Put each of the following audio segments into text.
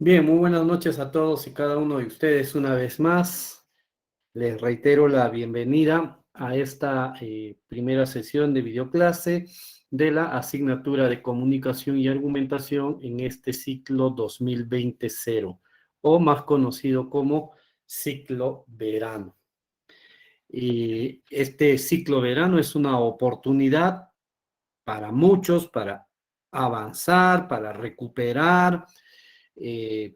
Bien, muy buenas noches a todos y cada uno de ustedes una vez más. Les reitero la bienvenida a esta primera sesión de videoclase de la asignatura de Comunicación y Argumentación en este ciclo 2020-0, o más conocido como ciclo verano. Este ciclo verano es una oportunidad para muchos, para avanzar, para recuperar,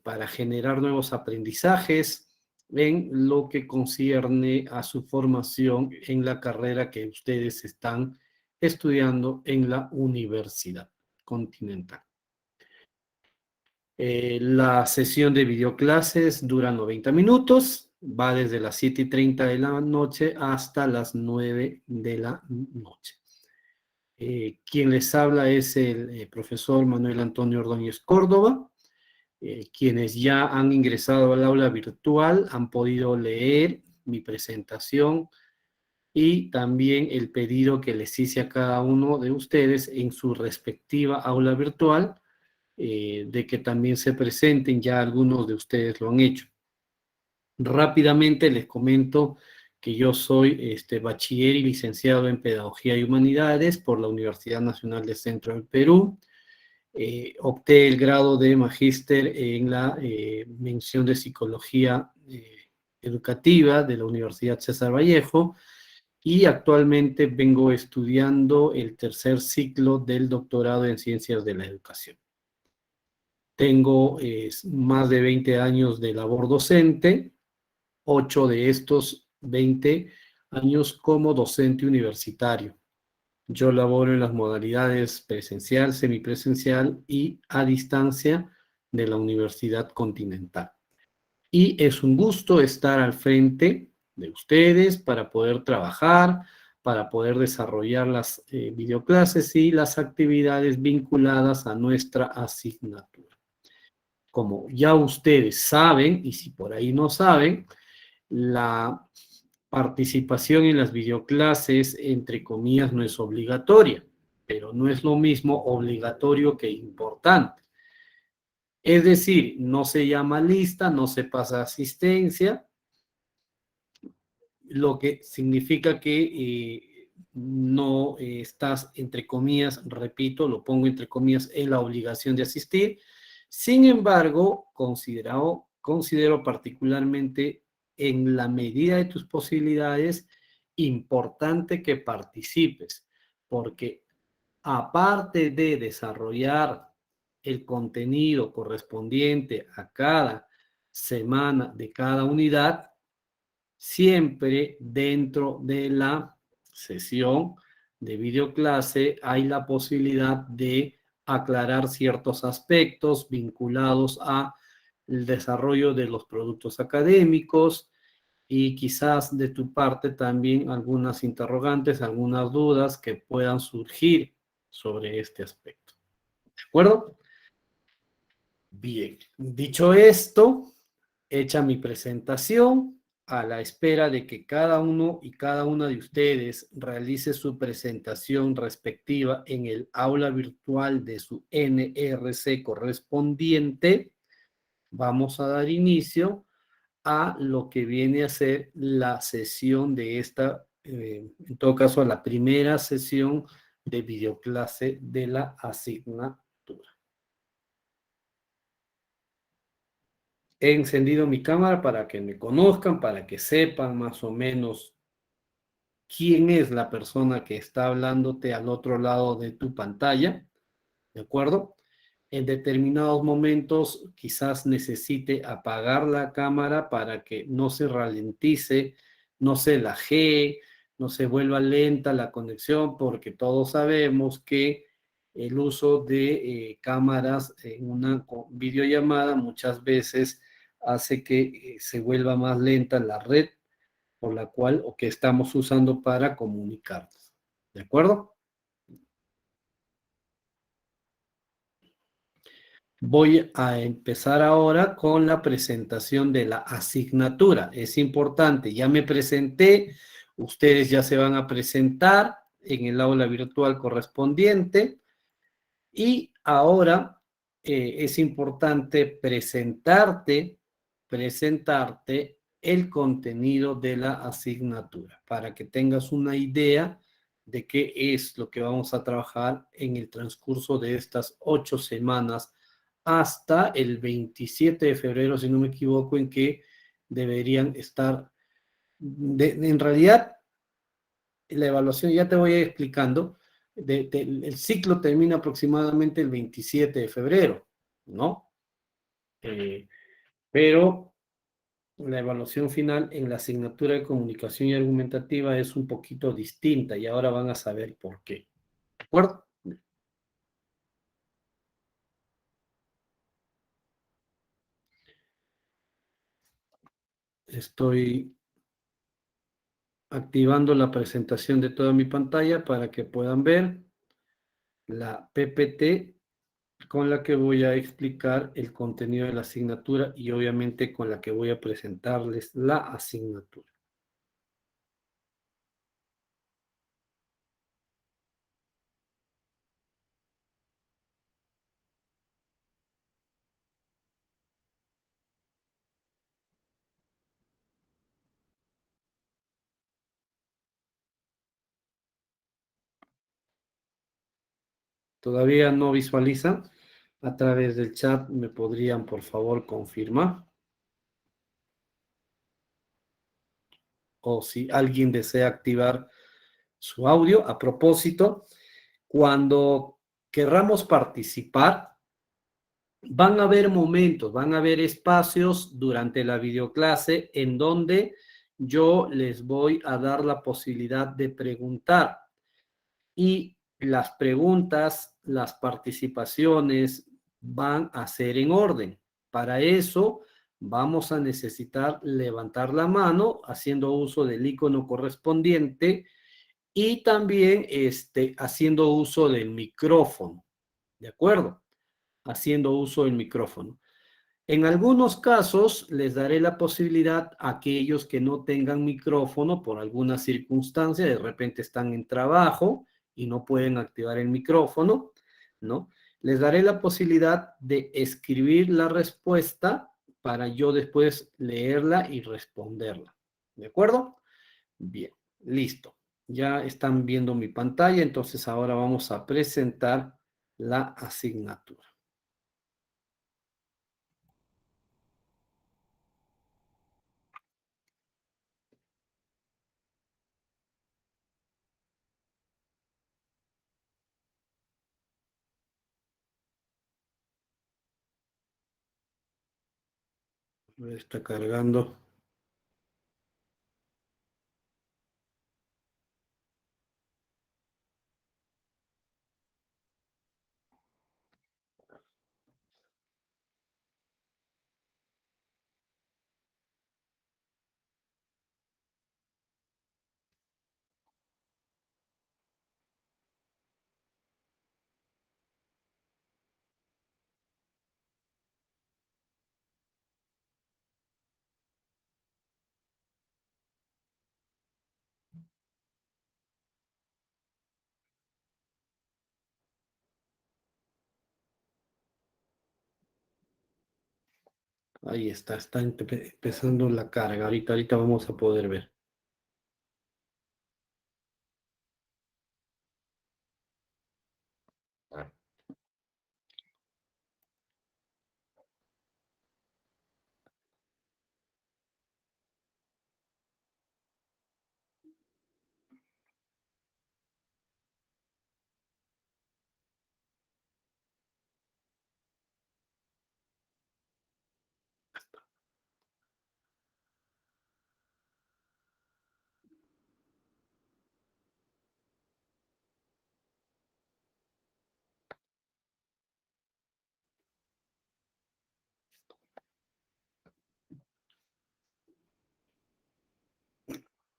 para generar nuevos aprendizajes en lo que concierne a su formación en la carrera que ustedes están estudiando en la Universidad Continental. La sesión de videoclases dura 90 minutos, va desde las 7:30 de la noche hasta las 9 de la noche. Quien les habla es el profesor Manuel Antonio Ordóñez Córdoba. Quienes ya han ingresado al aula virtual han podido leer mi presentación y también el pedido que les hice a cada uno de ustedes en su respectiva aula virtual, de que también se presenten. Ya algunos de ustedes lo han hecho. Rápidamente les comento que yo soy bachiller y licenciado en Pedagogía y Humanidades por la Universidad Nacional del Centro del Perú. Obté el grado de magíster en la mención de Psicología Educativa de la Universidad César Vallejo y actualmente vengo estudiando el tercer ciclo del doctorado en Ciencias de la Educación. Tengo más de 20 años de labor docente, 8 de estos 20 años como docente universitario. Yo laboro en las modalidades presencial, semipresencial y a distancia de la Universidad Continental. Y es un gusto estar al frente de ustedes para poder trabajar, para poder desarrollar las videoclases y las actividades vinculadas a nuestra asignatura. Como ya ustedes saben, y si por ahí no saben, la participación en las videoclases, entre comillas, no es obligatoria, pero no es lo mismo obligatorio que importante. Es decir, no se llama lista, no se pasa asistencia, lo que significa que no estás, entre comillas, repito, lo pongo entre comillas, en la obligación de asistir. Sin embargo, considero particularmente, en la medida de tus posibilidades, importante que participes, porque aparte de desarrollar el contenido correspondiente a cada semana de cada unidad, siempre dentro de la sesión de videoclase hay la posibilidad de aclarar ciertos aspectos vinculados a el desarrollo de los productos académicos y quizás de tu parte también algunas interrogantes, algunas dudas que puedan surgir sobre este aspecto. ¿De acuerdo? Bien, dicho esto, hecha mi presentación, a la espera de que cada uno y cada una de ustedes realice su presentación respectiva en el aula virtual de su NRC correspondiente, vamos a dar inicio a lo que viene a ser la sesión de esta, en todo caso, a la primera sesión de videoclase de la asignatura. He encendido mi cámara para que me conozcan, para que sepan más o menos quién es la persona que está hablándote al otro lado de tu pantalla, ¿de acuerdo? En determinados momentos quizás necesite apagar la cámara para que no se ralentice, no se lajee, no se vuelva lenta la conexión, porque todos sabemos que el uso de cámaras en una videollamada muchas veces hace que se vuelva más lenta la red por la cual o que estamos usando para comunicarnos. ¿De acuerdo? Voy a empezar ahora con la presentación de la asignatura. Es importante, ya me presenté, ustedes ya se van a presentar en el aula virtual correspondiente y ahora es importante presentarte el contenido de la asignatura para que tengas una idea de qué es lo que vamos a trabajar en el transcurso de estas 8 semanas hasta el 27 de febrero, si no me equivoco, en que deberían estar. En realidad, la evaluación, ya te voy a ir explicando, el ciclo termina aproximadamente el 27 de febrero, ¿no? Eh, pero la evaluación final en la asignatura de comunicación y argumentativa es un poquito distinta y ahora van a saber por qué. ¿De acuerdo? Estoy activando la presentación de toda mi pantalla para que puedan ver la PPT con la que voy a explicar el contenido de la asignatura y obviamente con la que voy a presentarles la asignatura. ¿Todavía no visualizan? A través del chat me podrían por favor confirmar. O si alguien desea activar su audio. A propósito, cuando querramos participar, van a haber momentos, van a haber espacios durante la videoclase en donde yo les voy a dar la posibilidad de preguntar y las preguntas, las participaciones van a ser en orden. Para eso vamos a necesitar levantar la mano haciendo uso del icono correspondiente y también haciendo uso del micrófono, ¿de acuerdo? Haciendo uso del micrófono. En algunos casos les daré la posibilidad a aquellos que no tengan micrófono por alguna circunstancia, de repente están en trabajo y no pueden activar el micrófono, ¿no? Les daré la posibilidad de escribir la respuesta para yo después leerla y responderla. ¿De acuerdo? Bien, listo. Ya están viendo mi pantalla, entonces ahora vamos a presentar la asignatura. Está cargando. Ahí está empezando la carga. Ahorita vamos a poder ver.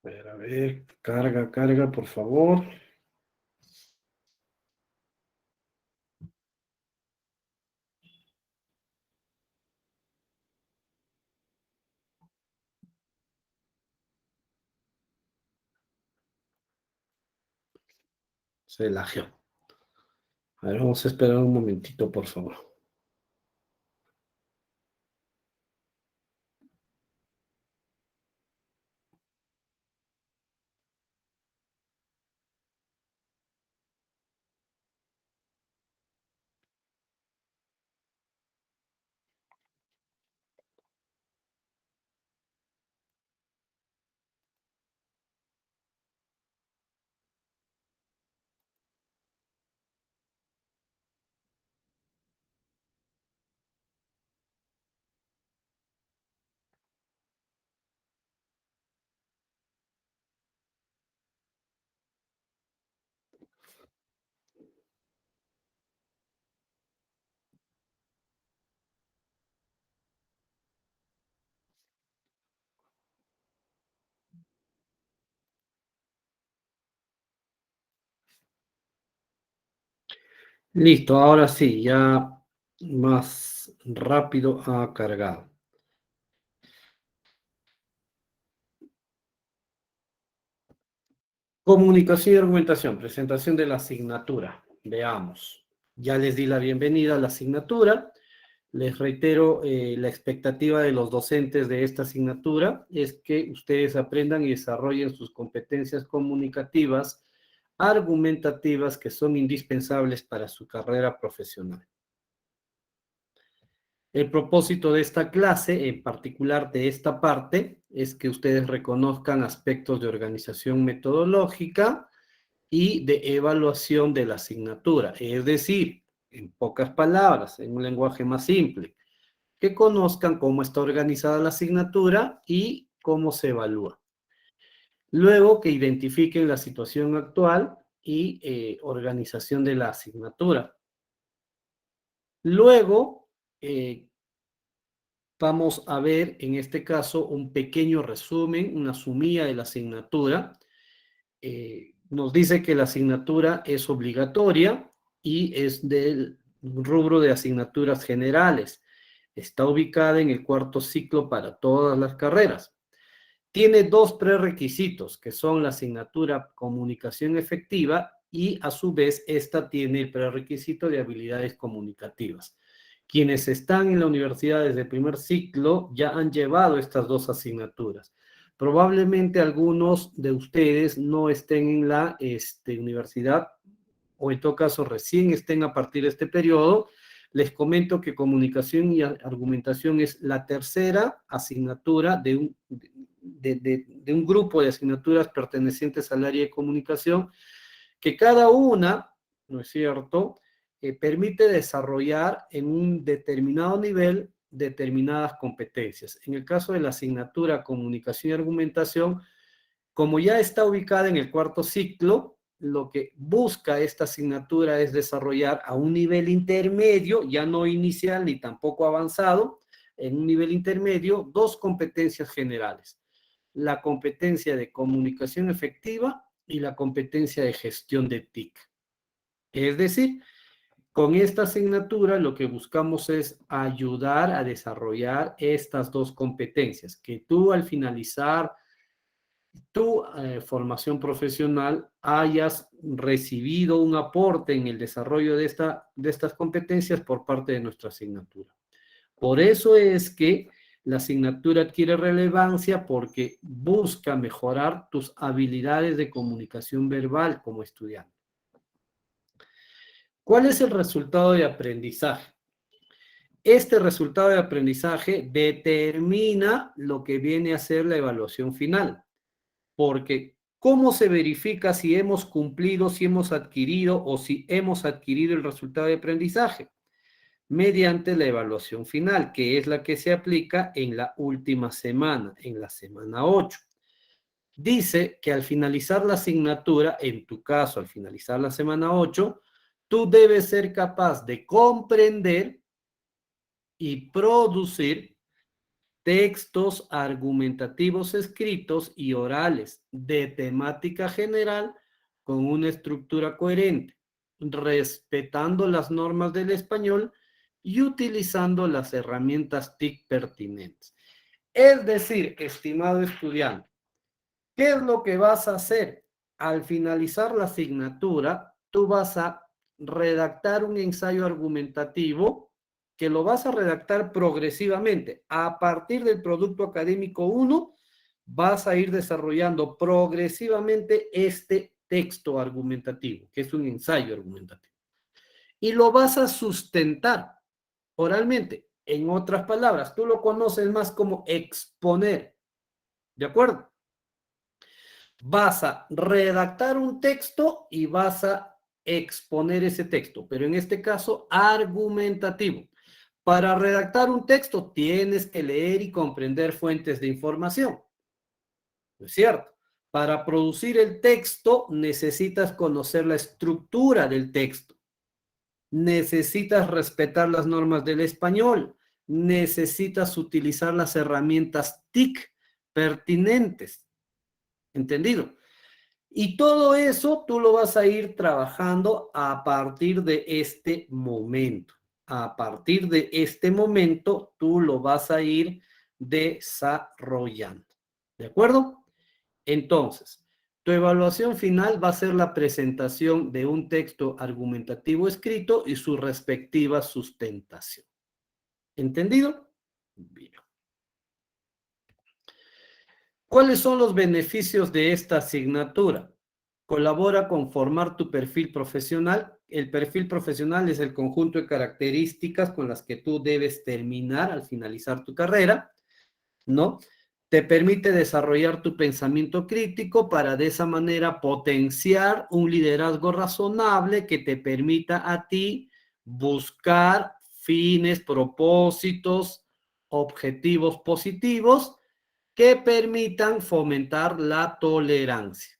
A ver, carga, por favor. Se lajeó. A ver, vamos a esperar un momentito, por favor. Listo, ahora sí, ya más rápido ha cargado. Comunicación y argumentación, presentación de la asignatura. Veamos. Ya les di la bienvenida a la asignatura. Les reitero, la expectativa de los docentes de esta asignatura es que ustedes aprendan y desarrollen sus competencias comunicativas, argumentativas, que son indispensables para su carrera profesional. El propósito de esta clase, en particular de esta parte, es que ustedes reconozcan aspectos de organización metodológica y de evaluación de la asignatura. Es decir, en pocas palabras, en un lenguaje más simple, que conozcan cómo está organizada la asignatura y cómo se evalúa. Luego, que identifiquen la situación actual y organización de la asignatura. Luego, vamos a ver en este caso un pequeño resumen, una sumilla de la asignatura. Nos dice que la asignatura es obligatoria y es del rubro de asignaturas generales. Está ubicada en el cuarto ciclo para todas las carreras. Tiene dos prerequisitos, que son la asignatura comunicación efectiva y a su vez esta tiene el prerequisito de habilidades comunicativas. Quienes están en la universidad desde el primer ciclo ya han llevado estas dos asignaturas. Probablemente algunos de ustedes no estén en la universidad o en todo caso recién estén a partir de este periodo. Les comento que comunicación y argumentación es la tercera asignatura de un grupo de asignaturas pertenecientes al área de comunicación, que cada una, ¿no es cierto?, permite desarrollar en un determinado nivel determinadas competencias. En el caso de la asignatura comunicación y argumentación, como ya está ubicada en el cuarto ciclo, lo que busca esta asignatura es desarrollar a un nivel intermedio, ya no inicial ni tampoco avanzado, en un nivel intermedio, dos competencias generales: la competencia de comunicación efectiva y la competencia de gestión de TIC. Es decir, con esta asignatura lo que buscamos es ayudar a desarrollar estas dos competencias, que tú al finalizar tu formación profesional hayas recibido un aporte en el desarrollo de estas competencias por parte de nuestra asignatura. Por eso es que la asignatura adquiere relevancia, porque busca mejorar tus habilidades de comunicación verbal como estudiante. ¿Cuál es el resultado de aprendizaje? Este resultado de aprendizaje determina lo que viene a ser la evaluación final, porque ¿cómo se verifica si hemos cumplido, si hemos adquirido o si hemos adquirido el resultado de aprendizaje? Mediante la evaluación final, que es la que se aplica en la última semana, en la semana 8. Dice que al finalizar la asignatura, en tu caso, al finalizar la semana 8, tú debes ser capaz de comprender y producir textos argumentativos escritos y orales de temática general con una estructura coherente, respetando las normas del español y utilizando las herramientas TIC pertinentes. Es decir, estimado estudiante, ¿qué es lo que vas a hacer? Al finalizar la asignatura, tú vas a redactar un ensayo argumentativo que lo vas a redactar progresivamente. A partir del producto académico 1, vas a ir desarrollando progresivamente este texto argumentativo, que es un ensayo argumentativo. Y lo vas a sustentar oralmente. En otras palabras, tú lo conoces más como exponer. ¿De acuerdo? Vas a redactar un texto y vas a exponer ese texto, pero en este caso argumentativo. Para redactar un texto tienes que leer y comprender fuentes de información, ¿no es cierto? Para producir el texto necesitas conocer la estructura del texto, necesitas respetar las normas del español, necesitas utilizar las herramientas TIC pertinentes, ¿entendido? Y todo eso tú lo vas a ir trabajando a partir de este momento. A partir de este momento tú lo vas a ir desarrollando. ¿De acuerdo? Entonces, tu evaluación final va a ser la presentación de un texto argumentativo escrito y su respectiva sustentación. ¿Entendido? Bien. ¿Cuáles son los beneficios de esta asignatura? Colabora con formar tu perfil profesional. El perfil profesional es el conjunto de características con las que tú debes terminar al finalizar tu carrera, ¿no? Te permite desarrollar tu pensamiento crítico para de esa manera potenciar un liderazgo razonable que te permita a ti buscar fines, propósitos, objetivos positivos que permitan fomentar la tolerancia.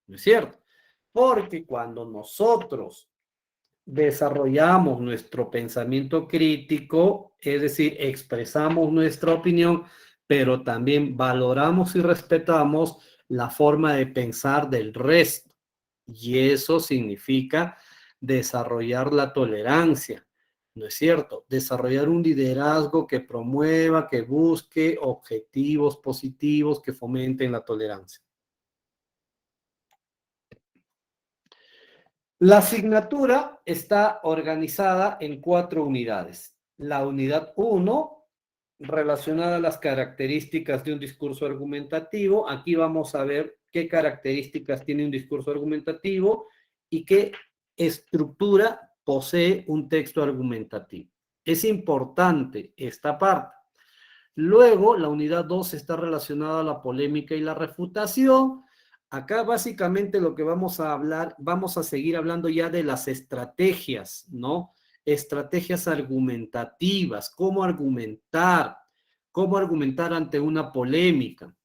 ¿No es cierto? Porque cuando nosotros desarrollamos nuestro pensamiento crítico, es decir, expresamos nuestra opinión, pero también valoramos y respetamos la forma de pensar del resto. Y eso significa desarrollar la tolerancia, ¿no es cierto? Desarrollar un liderazgo que promueva, que busque objetivos positivos que fomenten la tolerancia. La asignatura está organizada en 4 unidades. La unidad 1, relacionada a las características de un discurso argumentativo. Aquí vamos a ver qué características tiene un discurso argumentativo y qué estructura posee un texto argumentativo. Es importante esta parte. Luego, la unidad 2 está relacionada a la polémica y la refutación. Acá básicamente lo que vamos a hablar, vamos a seguir hablando ya de las estrategias, ¿no? Estrategias argumentativas, cómo argumentar ante una polémica.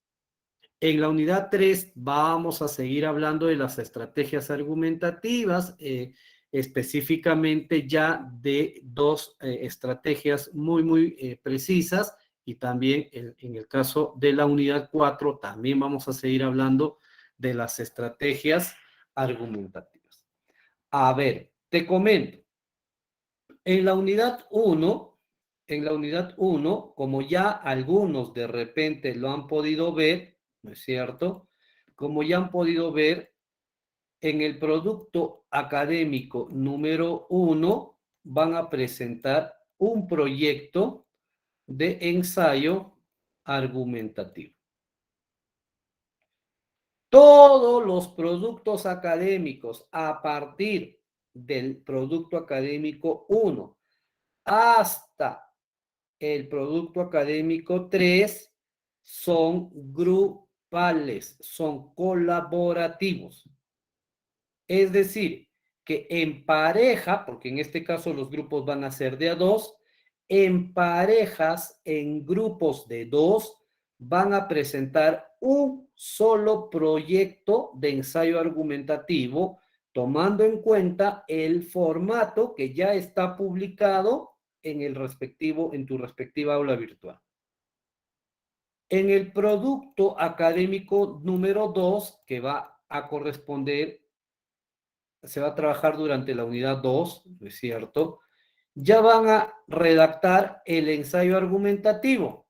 En la unidad 3 vamos a seguir hablando de las estrategias argumentativas, específicamente ya de dos estrategias muy precisas, y también en el caso de la unidad 4 también vamos a seguir hablando de las estrategias argumentativas. A ver, te comento. En la unidad 1, como ya algunos de repente lo han podido ver, ¿no es cierto? Como ya han podido ver, en el producto académico número 1 van a presentar un proyecto de ensayo argumentativo. Todos los productos académicos a partir del producto académico 1 hasta el producto académico 3 son grupales, son colaborativos. Es decir, que en pareja, porque en este caso los grupos van a ser de a 2, en parejas, en grupos de 2, van a presentar un solo proyecto de ensayo argumentativo, tomando en cuenta el formato que ya está publicado en tu respectiva aula virtual. En el producto académico número 2, que va a corresponder, se va a trabajar durante la unidad 2, ¿no es cierto? Ya van a redactar el ensayo argumentativo,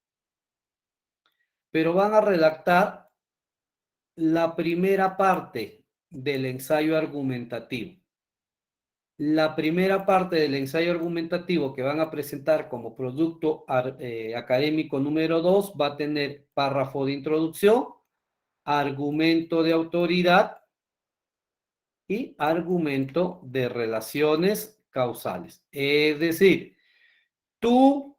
pero van a redactar la primera parte del ensayo argumentativo. La primera parte del ensayo argumentativo que van a presentar como producto académico número 2 va a tener párrafo de introducción, argumento de autoridad y argumento de relaciones causales. Es decir, tu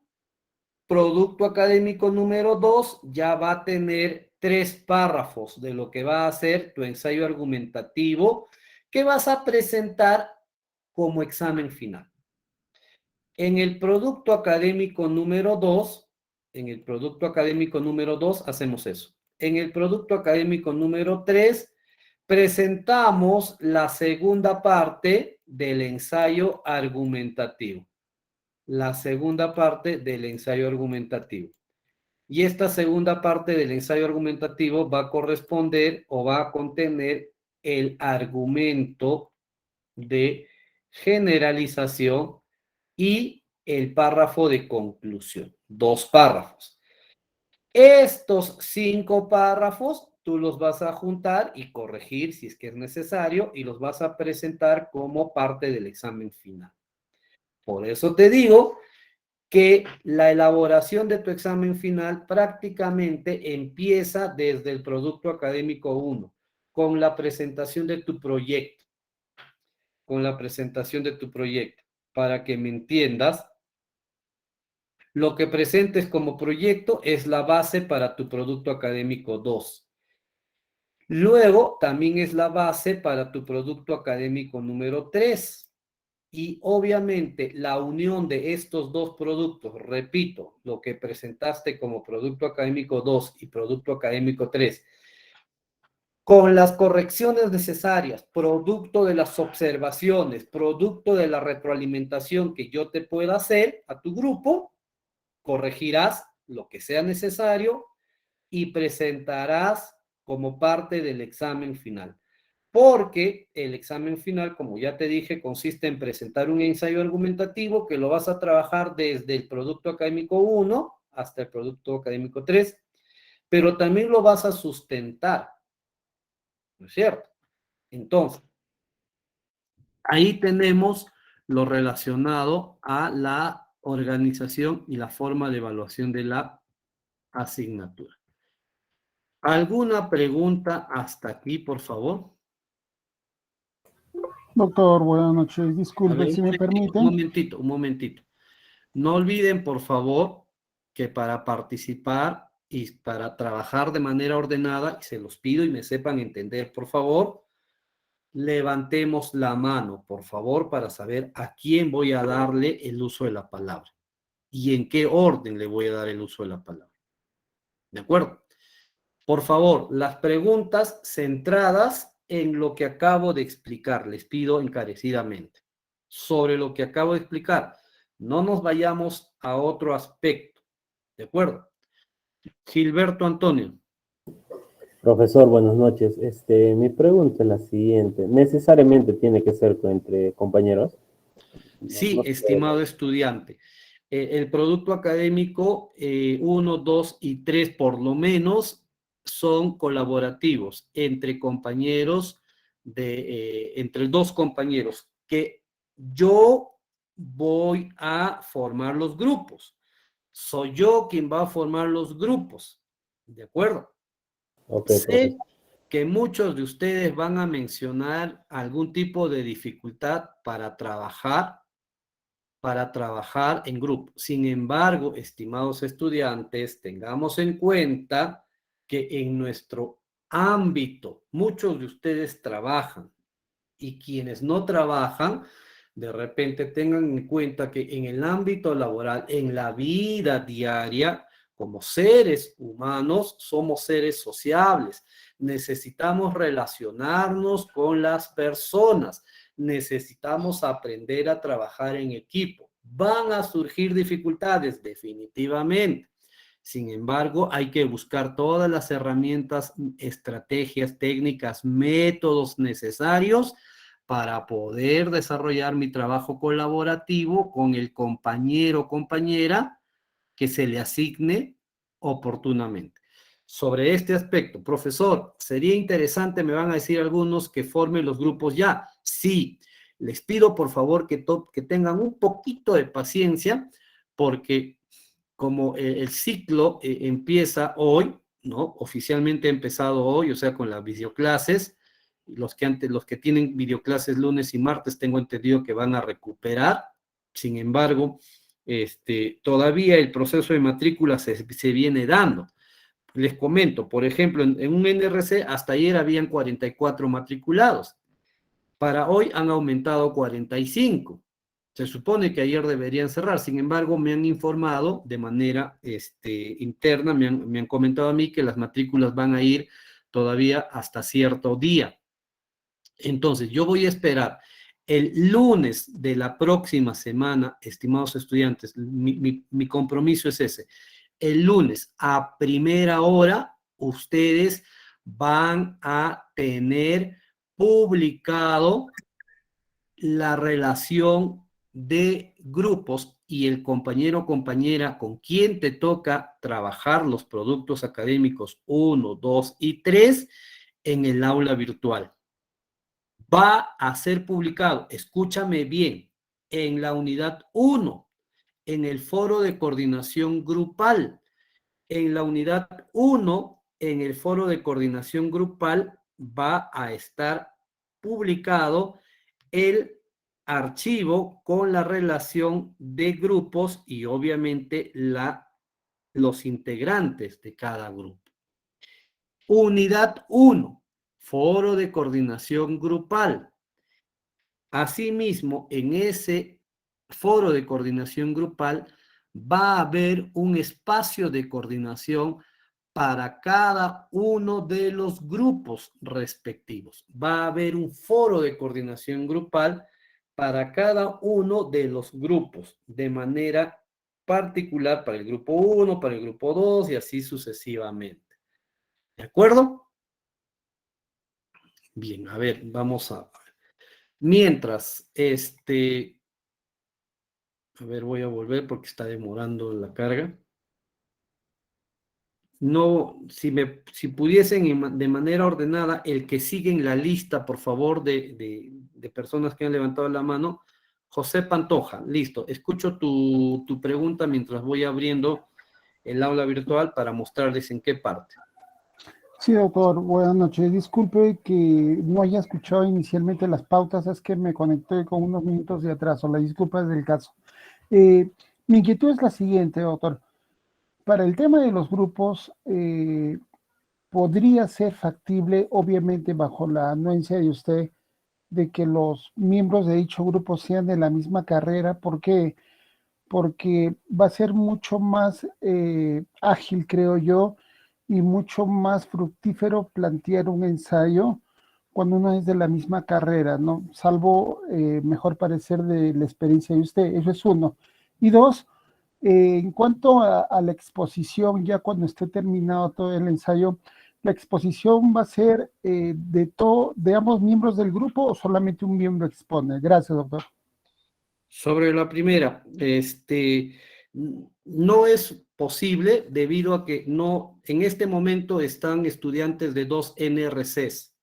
producto académico número 2 ya va a tener 3 párrafos de lo que va a ser tu ensayo argumentativo que vas a presentar como examen final. En el producto académico número 2, hacemos eso. En el producto académico número 3 presentamos la segunda parte del ensayo argumentativo. La segunda parte del ensayo argumentativo. Y esta segunda parte del ensayo argumentativo va a corresponder o va a contener el argumento de generalización y el párrafo de conclusión. 2 párrafos. Estos 5 párrafos tú los vas a juntar y corregir si es que es necesario y los vas a presentar como parte del examen final. Por eso te digo que la elaboración de tu examen final prácticamente empieza desde el producto académico 1, con la presentación de tu proyecto, para que me entiendas. Lo que presentes como proyecto es la base para tu producto académico 2. Luego, también es la base para tu producto académico número 3. Y obviamente la unión de estos 2 productos, repito, lo que presentaste como producto académico 2 y producto académico 3, con las correcciones necesarias, producto de las observaciones, producto de la retroalimentación que yo te pueda hacer a tu grupo, corregirás lo que sea necesario y presentarás como parte del examen final. Porque el examen final, como ya te dije, consiste en presentar un ensayo argumentativo que lo vas a trabajar desde el producto académico 1 hasta el producto académico 3, pero también lo vas a sustentar, ¿no es cierto? Entonces, ahí tenemos lo relacionado a la organización y la forma de evaluación de la asignatura. ¿Alguna pregunta hasta aquí, por favor? Doctor, buenas noches. A Disculpe, ver, si me permiten. un momentito. No olviden, por favor, que para participar y para trabajar de manera ordenada, y se los pido y me sepan entender, por favor, levantemos la mano, por favor, para saber a quién voy a darle el uso de la palabra y en qué orden le voy a dar el uso de la palabra. ¿De acuerdo? Por favor, las preguntas centradas en lo que acabo de explicar, les pido encarecidamente, sobre lo que acabo de explicar. No nos vayamos a otro aspecto, ¿de acuerdo? Gilberto Antonio. Profesor, buenas noches. Mi pregunta es la siguiente. ¿Necesariamente tiene que ser entre compañeros? Sí, No estimado estudiante. El producto académico 1, 2 y 3 por lo menos son colaborativos entre compañeros, entre 2 compañeros, que yo voy a formar los grupos. Soy yo quien va a formar los grupos. ¿De acuerdo? Ok, Sé profesor. que muchos de ustedes van a mencionar algún tipo de dificultad para trabajar en grupo. Sin embargo, estimados estudiantes, tengamos en cuenta que en nuestro ámbito muchos de ustedes trabajan y quienes no trabajan, de repente tengan en cuenta que en el ámbito laboral, en la vida diaria, como seres humanos, somos seres sociables. Necesitamos relacionarnos con las personas. Necesitamos aprender a trabajar en equipo. ¿Van a surgir dificultades? Definitivamente. Sin embargo, hay que buscar todas las herramientas, estrategias, técnicas, métodos necesarios para poder desarrollar mi trabajo colaborativo con el compañero o compañera que se le asigne oportunamente. Sobre este aspecto, profesor, sería interesante, me van a decir algunos, que formen los grupos ya. Sí, les pido por favor que tengan un poquito de paciencia, porque como el ciclo empieza hoy, ¿no? Oficialmente ha empezado hoy, o sea, con las videoclases. Los que tienen videoclases lunes y martes, tengo entendido que van a recuperar. Sin embargo, todavía el proceso de matrícula se viene dando. Les comento, por ejemplo, en un NRC hasta ayer habían 44 matriculados. Para hoy han aumentado 45. Se supone que ayer deberían cerrar, sin embargo, me han informado de manera interna, me han comentado a mí que las matrículas van a ir todavía hasta cierto día. Entonces, yo voy a esperar el lunes de la próxima semana, estimados estudiantes, mi compromiso es ese. El lunes a primera hora, ustedes van a tener publicado la relación de grupos y el compañero o compañera con quien te toca trabajar los productos académicos 1, 2 y 3 en el aula virtual. Va a ser publicado, escúchame bien, en la unidad 1, en el foro de coordinación grupal. En la unidad 1, en el foro de coordinación grupal, va a estar publicado el archivo con la relación de grupos y obviamente los integrantes de cada grupo. Unidad 1, foro de coordinación grupal. Asimismo, en ese foro de coordinación grupal va a haber un espacio de coordinación para cada uno de los grupos respectivos. Va a haber un foro de coordinación grupal para cada uno de los grupos, de manera particular para el grupo 1, para el grupo 2 y así sucesivamente. ¿De acuerdo? Bien, a ver, vamos a... Mientras, a ver, voy a volver porque está demorando la carga. No, si pudiesen de manera ordenada, el que sigue en la lista, por favor, de personas que han levantado la mano, José Pantoja, listo. Escucho tu pregunta mientras voy abriendo el aula virtual para mostrarles en qué parte. Sí, doctor, buenas noches. Disculpe que no haya escuchado inicialmente las pautas, es que me conecté con unos minutos de atraso. La disculpa es del caso. Mi inquietud es la siguiente, doctor. Para el tema de los grupos, podría ser factible, obviamente bajo la anuencia de usted, de que los miembros de dicho grupo sean de la misma carrera. ¿Por qué? Porque va a ser mucho más ágil, creo yo, y mucho más fructífero plantear un ensayo cuando uno es de la misma carrera, ¿no? Salvo mejor parecer de la experiencia de usted. Eso es uno. Y dos, en cuanto a la exposición, ya cuando esté terminado todo el ensayo, ¿la exposición va a ser de ambos miembros del grupo o solamente un miembro expone? Gracias, doctor. Sobre la primera, no es posible debido a que no, en este momento están estudiantes de dos NRCs,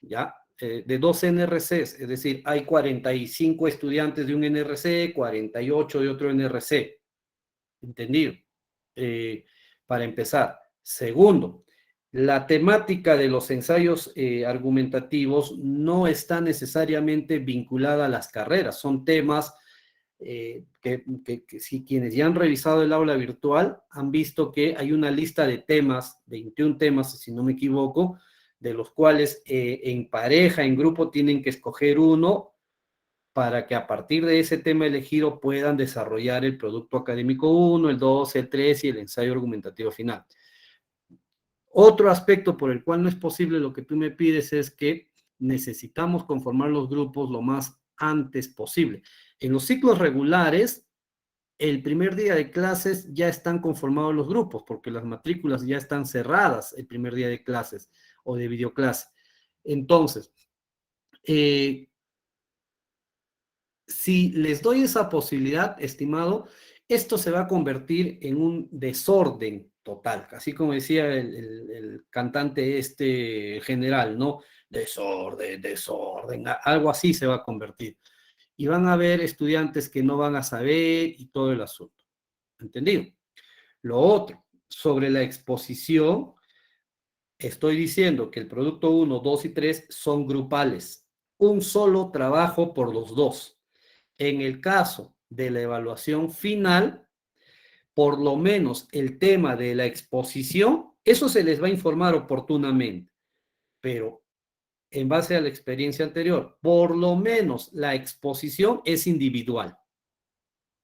¿ya? De dos NRCs, es decir, hay 45 estudiantes de un NRC, 48 de otro NRC, ¿entendido? Para empezar. Segundo, la temática de los ensayos argumentativos no está necesariamente vinculada a las carreras, son temas que si quienes ya han revisado el aula virtual han visto que hay una lista de temas, 21 temas si no me equivoco, de los cuales en pareja, en grupo tienen que escoger uno para que a partir de ese tema elegido puedan desarrollar el producto académico 1, el 2, el 3 y el ensayo argumentativo final. Otro aspecto por el cual no es posible lo que tú me pides es que necesitamos conformar los grupos lo más antes posible. En los ciclos regulares, el primer día de clases ya están conformados los grupos, porque las matrículas ya están cerradas el primer día de clases o de videoclase. Entonces, si les doy esa posibilidad, estimado, esto se va a convertir en un desorden total, así como decía el cantante general, ¿no? Desorden, desorden, algo así se va a convertir. Y van a haber estudiantes que no van a saber y todo el asunto. ¿Entendido? Lo otro, sobre la exposición, estoy diciendo que el producto 1, 2 y 3 son grupales. Un solo trabajo por los dos. En el caso de la evaluación final, por lo menos el tema de la exposición, eso se les va a informar oportunamente, pero en base a la experiencia anterior, por lo menos la exposición es individual.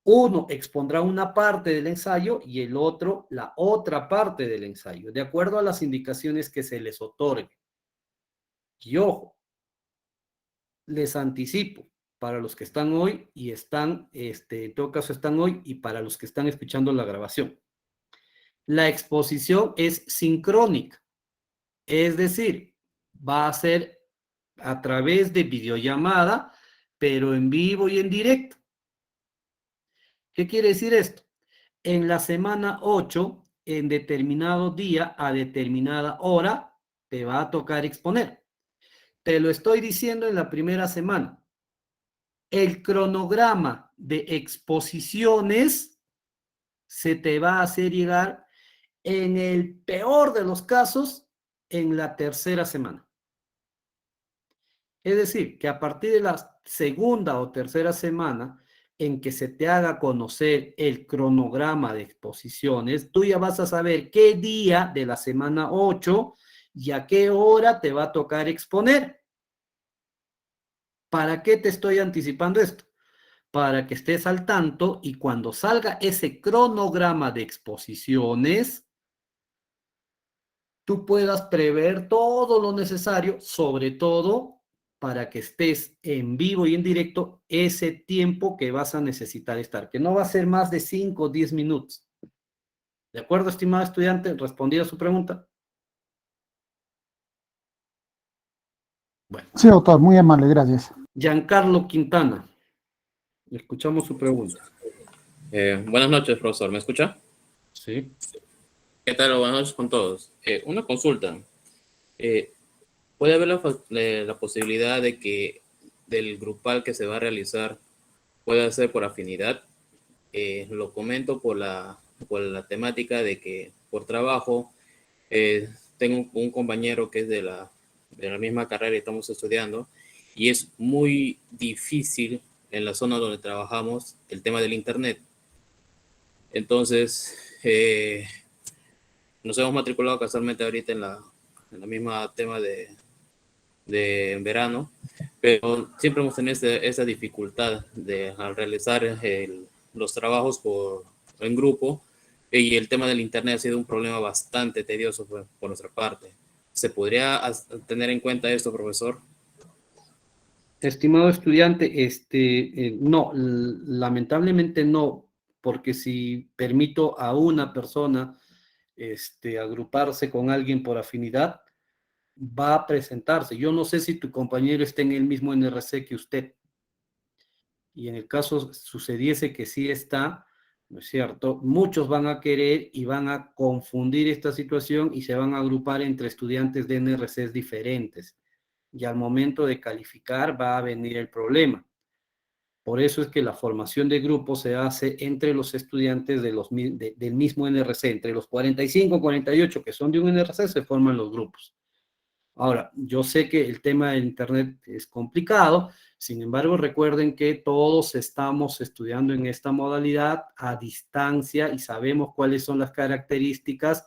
Uno expondrá una parte del ensayo y el otro la otra parte del ensayo, de acuerdo a las indicaciones que se les otorgue. Y ojo, les anticipo, para los que están hoy y están, en todo caso están hoy y para los que están escuchando la grabación. La exposición es sincrónica, es decir, va a ser a través de videollamada, pero en vivo y en directo. ¿Qué quiere decir esto? En la semana 8, en determinado día, a determinada hora, te va a tocar exponer. Te lo estoy diciendo en la primera semana. El cronograma de exposiciones se te va a hacer llegar, en el peor de los casos, en la tercera semana. Es decir, que a partir de la segunda o tercera semana en que se te haga conocer el cronograma de exposiciones, tú ya vas a saber qué día de la semana 8 y a qué hora te va a tocar exponer. ¿Para qué te estoy anticipando esto? Para que estés al tanto y cuando salga ese cronograma de exposiciones, tú puedas prever todo lo necesario, sobre todo para que estés en vivo y en directo ese tiempo que vas a necesitar estar, que no va a ser más de 5 o 10 minutos. ¿De acuerdo, estimado estudiante? ¿Respondí a su pregunta? Bueno. Sí, doctor, muy amable, gracias. Giancarlo Quintana, escuchamos su pregunta. Buenas noches, profesor. ¿Me escucha? Sí. ¿Qué tal? Buenas noches con todos. Una consulta. ¿Puede haber la posibilidad de que del grupal que se va a realizar pueda ser por afinidad? Lo comento por la temática de que por trabajo tengo un compañero que es de la misma carrera y estamos estudiando, y es muy difícil en la zona donde trabajamos el tema del internet. Entonces, nos hemos matriculado casualmente ahorita en la misma tema de verano, pero siempre hemos tenido esa dificultad al realizar los trabajos en grupo, y el tema del internet ha sido un problema bastante tedioso por nuestra parte. ¿Se podría tener en cuenta esto, profesor? Estimado estudiante, no, lamentablemente no, porque si permito a una persona agruparse con alguien por afinidad, va a presentarse. Yo no sé si tu compañero está en el mismo NRC que usted, y en el caso sucediese que sí está, ¿no es cierto? Muchos van a querer y van a confundir esta situación y se van a agrupar entre estudiantes de NRCs diferentes. Y al momento de calificar va a venir el problema. Por eso es que la formación de grupo se hace entre los estudiantes del mismo NRC, entre los 45 48 que son de un NRC, se forman los grupos. Ahora, yo sé que el tema del internet es complicado, sin embargo, recuerden que todos estamos estudiando en esta modalidad a distancia y sabemos cuáles son las características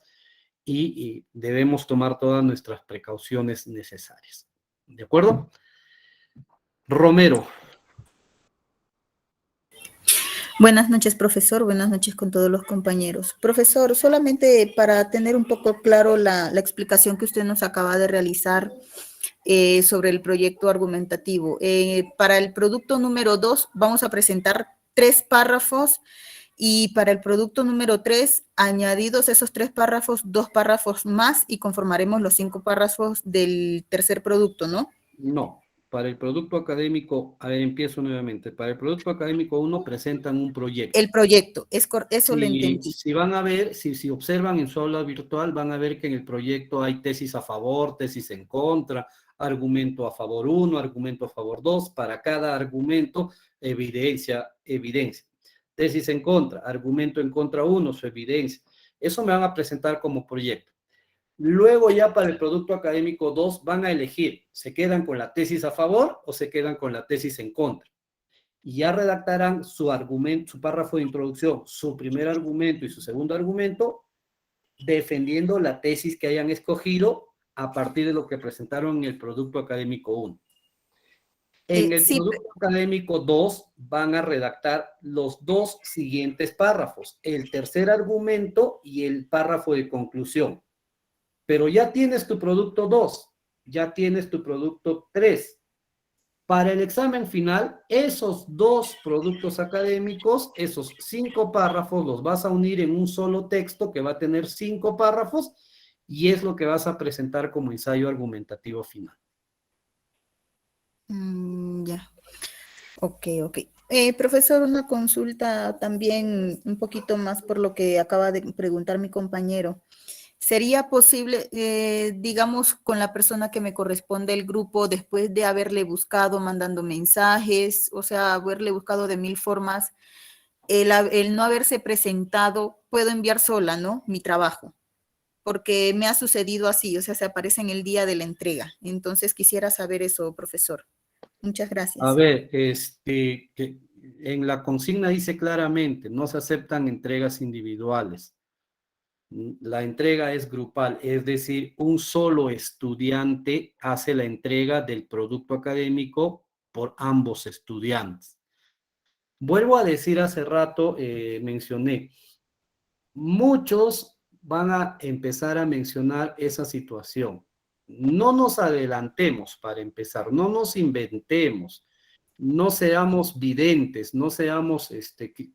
y debemos tomar todas nuestras precauciones necesarias. ¿De acuerdo? Romero. Buenas noches, profesor. Buenas noches con todos los compañeros. Profesor, solamente para tener un poco claro la explicación que usted nos acaba de realizar sobre el proyecto argumentativo. Para el producto número 2 vamos a presentar 3 párrafos y para el producto número 3, añadidos esos 3 párrafos, 2 párrafos más y conformaremos los 5 párrafos del tercer producto, ¿no? No. Para el producto académico, a ver, empiezo nuevamente. Para el producto académico 1 presentan un proyecto. El proyecto, eso lo entendí. Si van a ver, si observan en su aula virtual, van a ver que en el proyecto hay tesis a favor, tesis en contra, argumento a favor 1, argumento a favor 2. Para cada argumento, evidencia. Tesis en contra, argumento en contra 1, su evidencia. Eso me van a presentar como proyecto. Luego ya para el producto académico 2 van a elegir, ¿se quedan con la tesis a favor o se quedan con la tesis en contra? Y ya redactarán su argumento, su párrafo de introducción, su primer argumento y su segundo argumento, defendiendo la tesis que hayan escogido a partir de lo que presentaron en el producto académico 1. En el producto académico 2 van a redactar los 2 siguientes párrafos, el tercer argumento y el párrafo de conclusión. Pero ya tienes tu producto 2, ya tienes tu producto 3. Para el examen final, esos 2 productos académicos, esos 5 párrafos, los vas a unir en un solo texto que va a tener 5 párrafos y es lo que vas a presentar como ensayo argumentativo final. Ya. Ok, ok. Profesor, una consulta también un poquito más por lo que acaba de preguntar mi compañero. ¿Sería posible, digamos, con la persona que me corresponde el grupo, después de haberle buscado mandando mensajes, o sea, haberle buscado de 1000 formas, el no haberse presentado, puedo enviar sola, ¿no? Mi trabajo, porque me ha sucedido así, o sea, se aparece en el día de la entrega. Entonces quisiera saber eso, profesor. Muchas A gracias. ver, que en la consigna dice claramente, no se aceptan entregas individuales. La entrega es grupal, es decir, un solo estudiante hace la entrega del producto académico por ambos estudiantes. Vuelvo a decir, hace rato mencioné, muchos van a empezar a mencionar esa situación. No nos adelantemos para empezar, no nos inventemos, no seamos videntes, no seamos,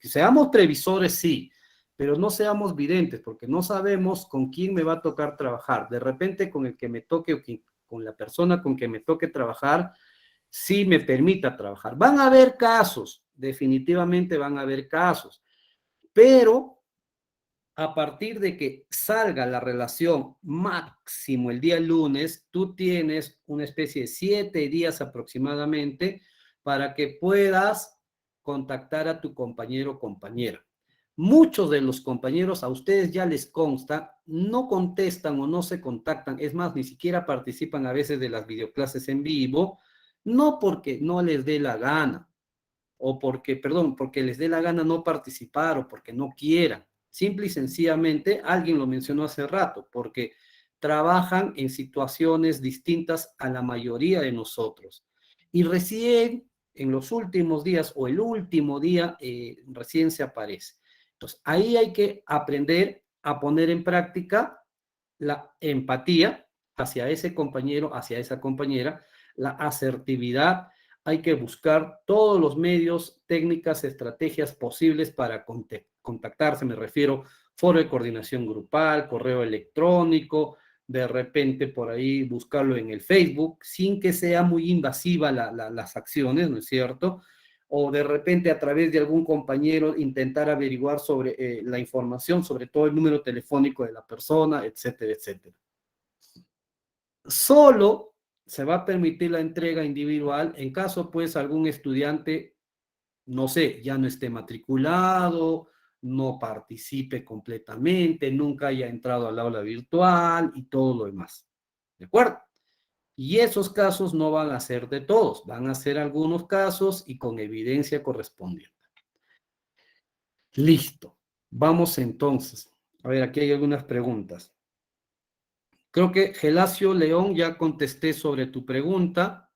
seamos previsores, sí, pero no seamos videntes, porque no sabemos con quién me va a tocar trabajar. De repente con el que me toque o con la persona con que me toque trabajar, sí me permita trabajar. Van a haber casos, definitivamente van a haber casos, pero a partir de que salga la relación máximo el día lunes, tú tienes una especie de 7 días aproximadamente para que puedas contactar a tu compañero o compañera. Muchos de los compañeros, a ustedes ya les consta, no contestan o no se contactan, es más, ni siquiera participan a veces de las videoclases en vivo, no porque no les dé la gana, o porque, perdón, porque les dé la gana no participar o porque no quieran. Simple y sencillamente, alguien lo mencionó hace rato, porque trabajan en situaciones distintas a la mayoría de nosotros. Y recién en los últimos días o el último día recién se aparece. Entonces, ahí hay que aprender a poner en práctica la empatía hacia ese compañero, hacia esa compañera, la asertividad. Hay que buscar todos los medios, técnicas, estrategias posibles para contactarse, me refiero, foro de coordinación grupal, correo electrónico, de repente por ahí buscarlo en el Facebook, sin que sea muy invasiva las acciones, ¿no es cierto? O de repente a través de algún compañero intentar averiguar sobre la información, sobre todo el número telefónico de la persona, etcétera, etcétera. Solo se va a permitir la entrega individual en caso pues algún estudiante, no sé, ya no esté matriculado, no participe completamente, nunca haya entrado al aula virtual y todo lo demás. ¿De acuerdo? Y esos casos no van a ser de todos, van a ser algunos casos y con evidencia correspondiente. Listo. Vamos entonces. A ver, aquí hay algunas preguntas. Creo que Gelacio León ya contesté sobre tu pregunta.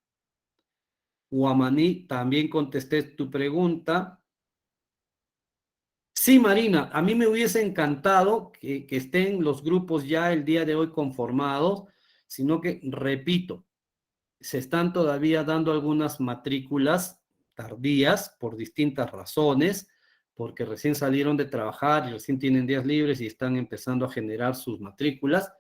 Guamaní, también contesté tu pregunta. Sí, Marina, a mí me hubiese encantado que estén los grupos ya el día de hoy conformados, sino que, repito, se están todavía dando algunas matrículas tardías por distintas razones, porque recién salieron de trabajar y recién tienen días libres y están empezando a generar sus matrículas.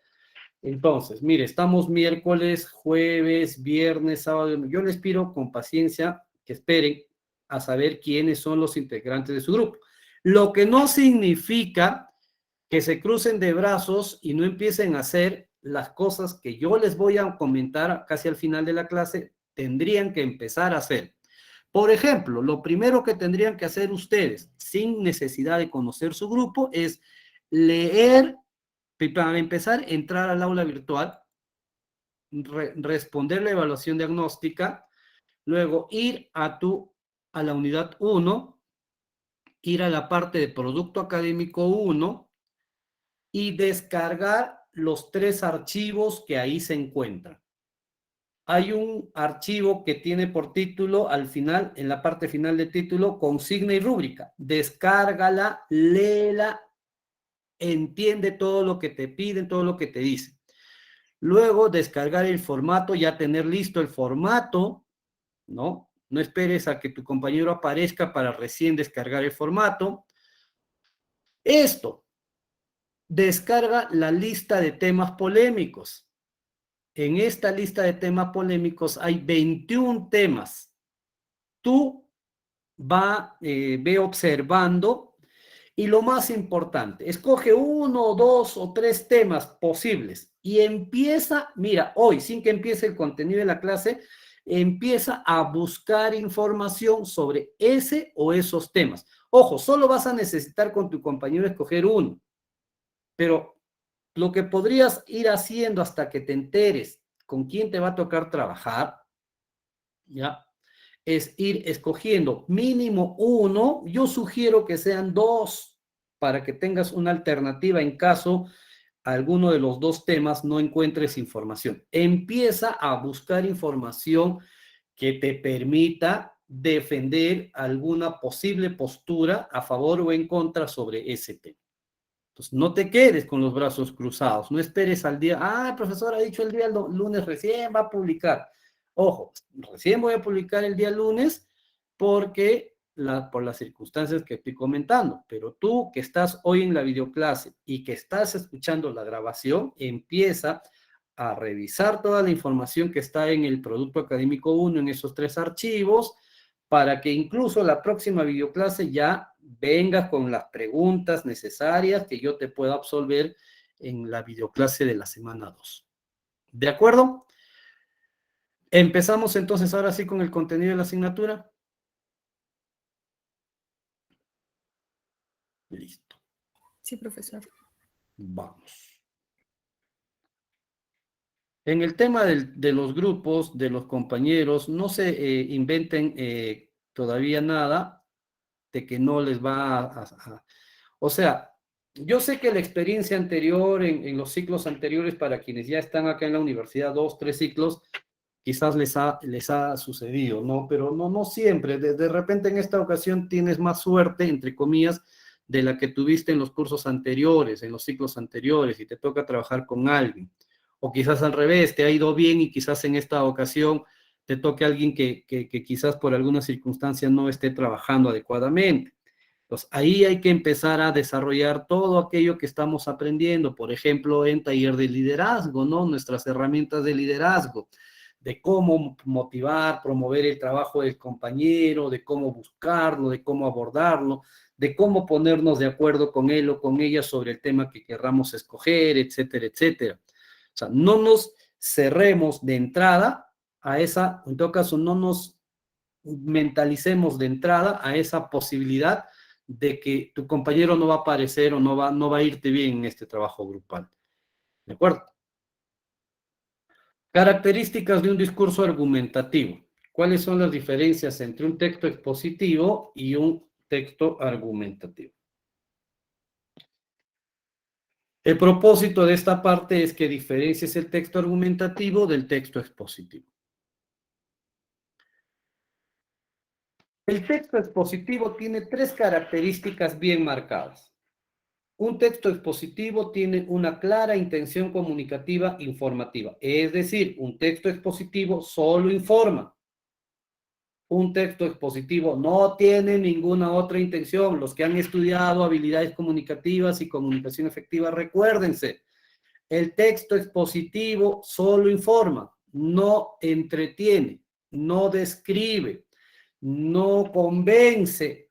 Entonces, mire, estamos miércoles, jueves, viernes, sábado. Yo les pido con paciencia que esperen a saber quiénes son los integrantes de su grupo. Lo que no significa que se crucen de brazos y no empiecen a hacer las cosas que yo les voy a comentar casi al final de la clase, tendrían que empezar a hacer. Por ejemplo, lo primero que tendrían que hacer ustedes, sin necesidad de conocer su grupo, es leer, para empezar, entrar al aula virtual, responder la evaluación diagnóstica, luego ir a la unidad 1, ir a la parte de producto académico 1 y descargar los 3 archivos que ahí se encuentran. Hay un archivo que tiene por título, al final, en la parte final de título, consigna y rúbrica. Descárgala, léela, entiende todo lo que te piden, todo lo que te dicen. Luego, descargar el formato, ya tener listo el formato, ¿no? No esperes a que tu compañero aparezca para recién descargar el formato. Esto, descarga la lista de temas polémicos. En esta lista de temas polémicos hay 21 temas. Tú ve observando y lo más importante, escoge 1, 2 o 3 temas posibles y empieza, mira, hoy, sin que empiece el contenido de la clase, empieza a buscar información sobre ese o esos temas. Ojo, solo vas a necesitar con tu compañero escoger uno, pero lo que podrías ir haciendo hasta que te enteres con quién te va a tocar trabajar, ¿ya? Es ir escogiendo mínimo uno, yo sugiero que sean 2, para que tengas una alternativa en caso alguno de los 2 temas no encuentres información. Empieza a buscar información que te permita defender alguna posible postura a favor o en contra sobre ese tema. Entonces, no te quedes con los brazos cruzados, no esperes al día, el profesor ha dicho el día lunes recién va a publicar. Ojo, recién voy a publicar el día lunes porque por las circunstancias que estoy comentando, pero tú que estás hoy en la videoclase y que estás escuchando la grabación, empieza a revisar toda la información que está en el Producto Académico 1, en esos 3 archivos, para que incluso la próxima videoclase ya vengas con las preguntas necesarias que yo te pueda absolver en la videoclase de la semana 2. ¿De acuerdo? Empezamos entonces ahora sí con el contenido de la asignatura. Listo. Sí, profesor. Vamos. En el tema de los grupos, de los compañeros, no se inventen todavía nada de que no les va o sea, yo sé que la experiencia anterior, en los ciclos anteriores, para quienes ya están acá en la universidad, 2, 3 ciclos, quizás les ha sucedido, ¿no? Pero no siempre. De repente en esta ocasión tienes más suerte, entre comillas, de la que tuviste en los cursos anteriores, en los ciclos anteriores, y te toca trabajar con alguien. O quizás al revés, te ha ido bien y quizás en esta ocasión te toque alguien que quizás por alguna circunstancia no esté trabajando adecuadamente. Entonces, ahí hay que empezar a desarrollar todo aquello que estamos aprendiendo, por ejemplo, en taller de liderazgo, ¿no? Nuestras herramientas de liderazgo, de cómo motivar, promover el trabajo del compañero, de cómo buscarlo, de cómo abordarlo, de cómo ponernos de acuerdo con él o con ella sobre el tema que querramos escoger, etcétera, etcétera. O sea, no nos cerremos de entrada a esa, en todo caso, no nos mentalicemos de entrada a esa posibilidad de que tu compañero no va a aparecer o no va a irte bien en este trabajo grupal. ¿De acuerdo? Características de un discurso argumentativo. ¿Cuáles son las diferencias entre un texto expositivo y un texto argumentativo? El propósito de esta parte es que diferencies el texto argumentativo del texto expositivo. El texto expositivo tiene 3 características bien marcadas. Un texto expositivo tiene una clara intención comunicativa informativa, es decir, un texto expositivo solo informa. Un texto expositivo no tiene ninguna otra intención. Los que han estudiado habilidades comunicativas y comunicación efectiva, recuérdense, el texto expositivo solo informa, no entretiene, no describe, no convence,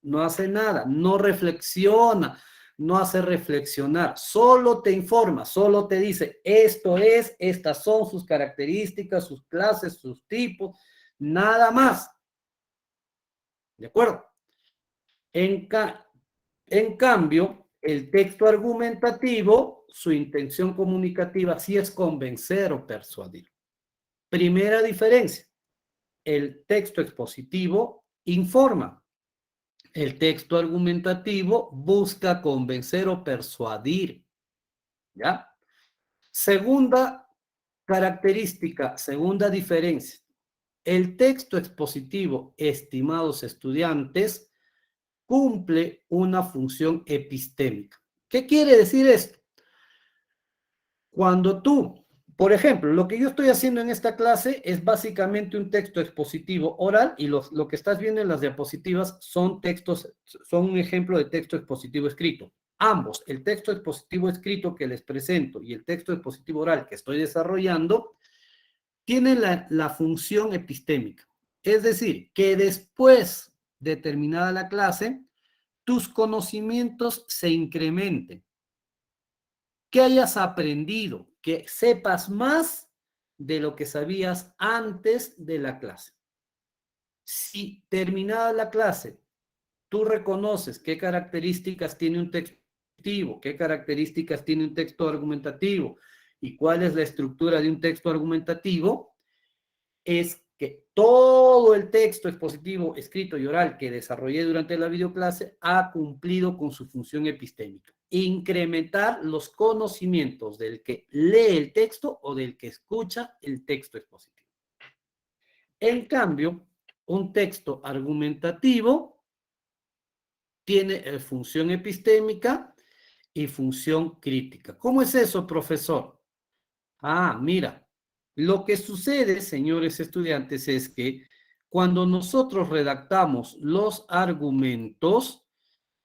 no hace nada, no reflexiona, no hace reflexionar, solo te informa, solo te dice, esto es, estas son sus características, sus clases, sus tipos, nada más. ¿De acuerdo? En cambio, el texto argumentativo, su intención comunicativa sí es convencer o persuadir. Primera diferencia, el texto expositivo informa. El texto argumentativo busca convencer o persuadir. ¿Ya? Segunda característica, segunda diferencia. El texto expositivo, estimados estudiantes, cumple una función epistémica. ¿Qué quiere decir esto? Cuando tú, por ejemplo, lo que yo estoy haciendo en esta clase es básicamente un texto expositivo oral y lo que estás viendo en las diapositivas son textos, son un ejemplo de texto expositivo escrito. ambos, el texto expositivo escrito que les presento y el texto expositivo oral que estoy desarrollando, tienen la función epistémica. Es decir, que después de terminada la clase, tus conocimientos se incrementen, que hayas aprendido, que sepas más de lo que sabías antes de la clase. Si terminada la clase, tú reconoces qué características tiene un texto expositivo, qué características tiene un texto argumentativo y cuál es la estructura de un texto argumentativo, es que todo el texto expositivo, escrito y oral que desarrollé durante la videoclase ha cumplido con su función epistémica. Incrementar los conocimientos del que lee el texto o del que escucha el texto expositivo. En cambio, un texto argumentativo tiene función epistémica y función crítica. ¿Cómo es eso, profesor? Ah, mira. Lo que sucede, señores estudiantes, es que cuando nosotros redactamos los argumentos,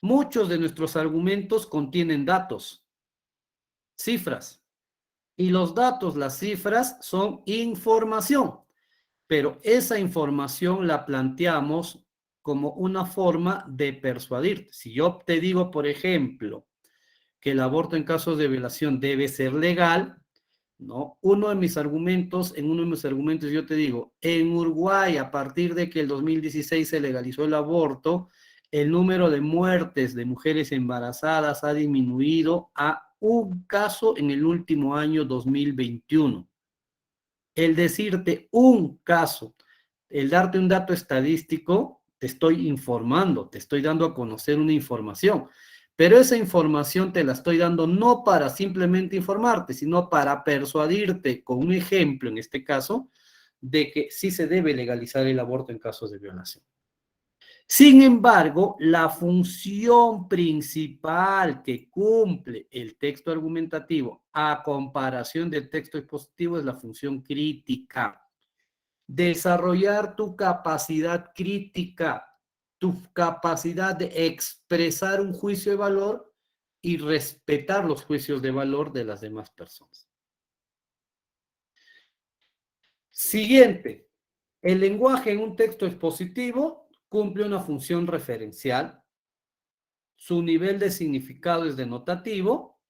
muchos de nuestros argumentos contienen datos, cifras. Y los datos, las cifras, son información. Pero esa información la planteamos como una forma de persuadir. Si yo te digo, por ejemplo, que el aborto en casos de violación debe ser legal, ¿no? En uno de mis argumentos yo te digo, en Uruguay, a partir de que el 2016 se legalizó el aborto, el número de muertes de mujeres embarazadas ha disminuido a un caso en el último año 2021. El decirte un caso, el darte un dato estadístico, te estoy informando, te estoy dando a conocer una información. Pero esa información te la estoy dando no para simplemente informarte, sino para persuadirte con un ejemplo, en este caso, de que sí se debe legalizar el aborto en casos de violación. Sin embargo, la función principal que cumple el texto argumentativo a comparación del texto expositivo es la función crítica. Desarrollar tu capacidad crítica, tu capacidad de expresar un juicio de valor y respetar los juicios de valor de las demás personas. Siguiente, el lenguaje en un texto expositivo cumple una función referencial, su nivel de significado es denotativo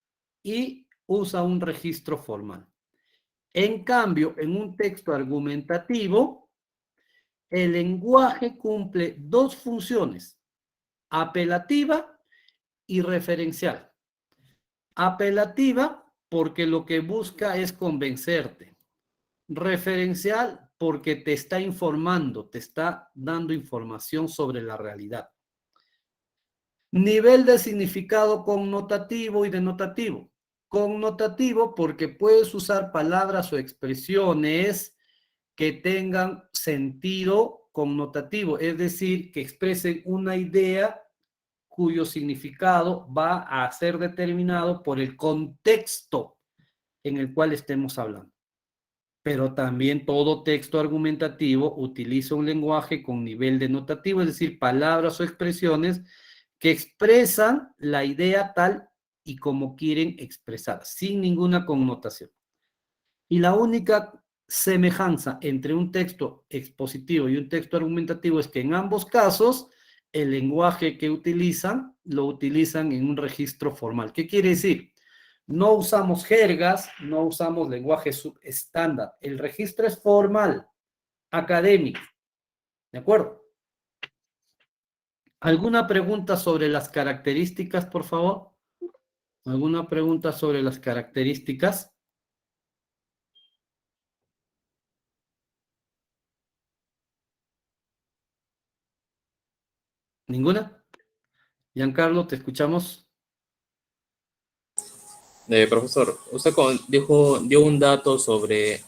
y usa un registro formal. En cambio, en un texto argumentativo, el lenguaje cumple dos funciones, apelativa y referencial. Apelativa porque lo que busca es convencerte. Referencial porque te está informando, te está dando información sobre la realidad. Nivel de significado connotativo y denotativo. Connotativo porque puedes usar palabras o expresiones que tengan sentido connotativo, es decir, que expresen una idea cuyo significado va a ser determinado por el contexto en el cual estemos hablando. Pero también todo texto argumentativo utiliza un lenguaje con nivel denotativo, es decir, palabras o expresiones que expresan la idea tal y como quieren expresar, sin ninguna connotación. Y la única semejanza entre un texto expositivo y un texto argumentativo es que en ambos casos el lenguaje que utilizan lo utilizan en un registro formal. ¿Qué quiere decir? No usamos jergas, no usamos lenguaje estándar. El registro es formal, académico. ¿De acuerdo? ¿Alguna pregunta sobre las características, por favor? ¿Alguna pregunta sobre las características? ¿Ninguna? Giancarlo, te escuchamos. Profesor, usted dio un dato sobre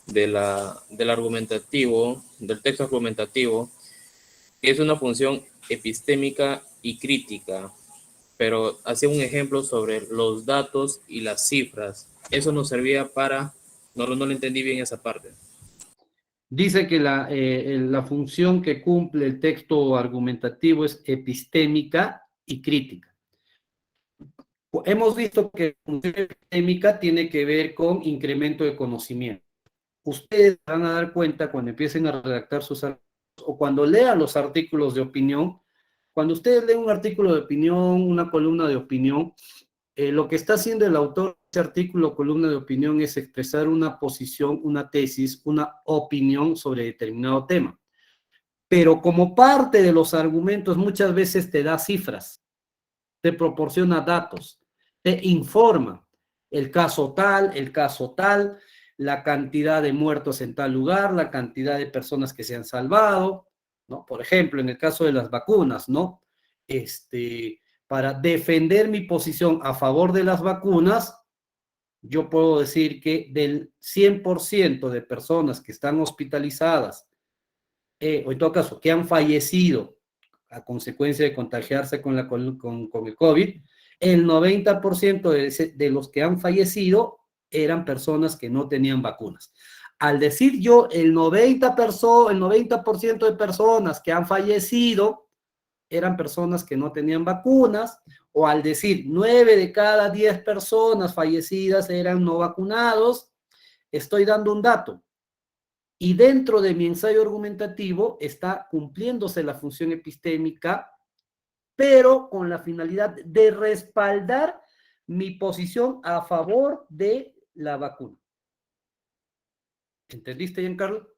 del argumentativo, del texto argumentativo, que es una función epistémica y crítica, pero hacía un ejemplo sobre los datos y las cifras. Eso nos servía para, no le entendí bien esa parte. Dice que la función que cumple el texto argumentativo es epistémica y crítica. Hemos visto que la función epistémica tiene que ver con incremento de conocimiento. Ustedes van a dar cuenta cuando empiecen a redactar sus artículos o cuando lean los artículos de opinión. Cuando ustedes leen un artículo de opinión, una columna de opinión, lo que está haciendo el autor de ese artículo o columna de opinión es expresar una posición, una tesis, una opinión sobre determinado tema. Pero como parte de los argumentos muchas veces te da cifras, te proporciona datos, te informa el caso tal, la cantidad de muertos en tal lugar, la cantidad de personas que se han salvado, ¿no? Por ejemplo, en el caso de las vacunas, ¿no? Para defender mi posición a favor de las vacunas, yo puedo decir que del 100% de personas que están hospitalizadas, o en todo caso, que han fallecido a consecuencia de contagiarse con el COVID, el 90% de los que han fallecido eran personas que no tenían vacunas. Al decir yo el 90% de personas que han fallecido eran personas que no tenían vacunas, o al decir 9 de cada 10 personas fallecidas eran no vacunados, estoy dando un dato. Y dentro de mi ensayo argumentativo está cumpliéndose la función epistémica, pero con la finalidad de respaldar mi posición a favor de la vacuna. ¿Entendiste, Giancarlo?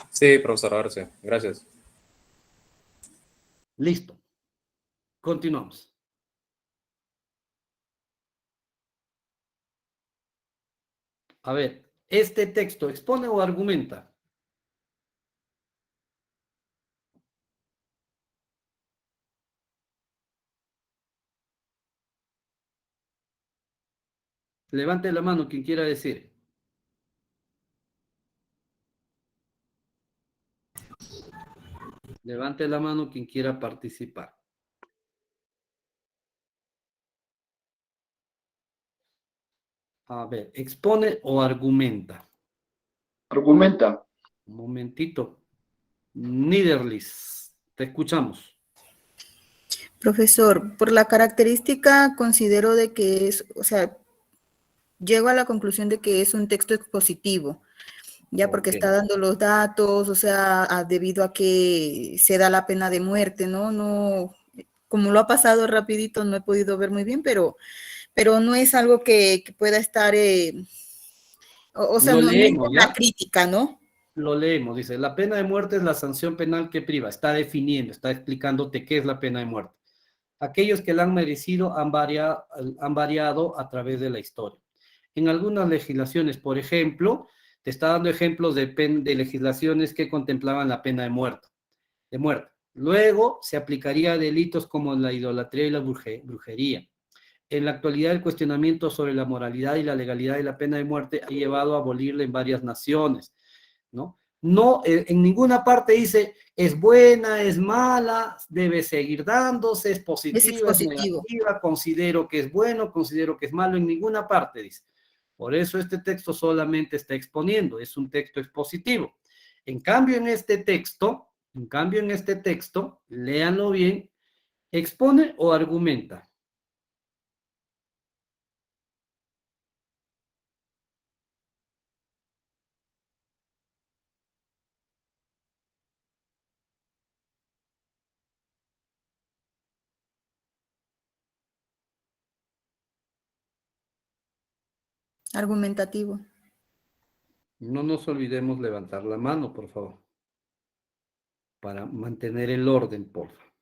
Sí, profesor, ahora sí. Gracias. Listo. Continuamos. A ver, este texto expone o argumenta. Levante la mano quien quiera decir. Levante la mano quien quiera participar. A ver, expone o argumenta. Argumenta. Un momentito. Niederlis, te escuchamos. Profesor, por la característica considero de que es, o sea, llego a la conclusión de que es un texto expositivo, ya porque está dando los datos, o sea, debido a que se da la pena de muerte, ¿no? No, como lo ha pasado rapidito, no he podido ver muy bien, pero no es algo que pueda estar, o sea, Lo no es leemos, una ¿ya? crítica, ¿no? Lo leemos, dice, la pena de muerte es la sanción penal que priva, está definiendo, está explicándote qué es la pena de muerte. Aquellos que la han merecido han variado a través de la historia. En algunas legislaciones, por ejemplo, te está dando ejemplos de legislaciones que contemplaban la pena de muerte. Luego se aplicaría a delitos como la idolatría y la brujería. En la actualidad, el cuestionamiento sobre la moralidad y la legalidad de la pena de muerte ha llevado a abolirla en varias naciones, ¿no? No, en ninguna parte dice es buena, es mala, debe seguir dándose, es Es positiva, es expositivo. negativa, considero que es bueno, considero que es malo, en ninguna parte dice. Por eso este texto solamente está exponiendo, es un texto expositivo. En cambio, en este texto, léanlo bien, expone o argumenta. Argumentativo. No nos olvidemos levantar la mano, por favor, para mantener el orden, por favor.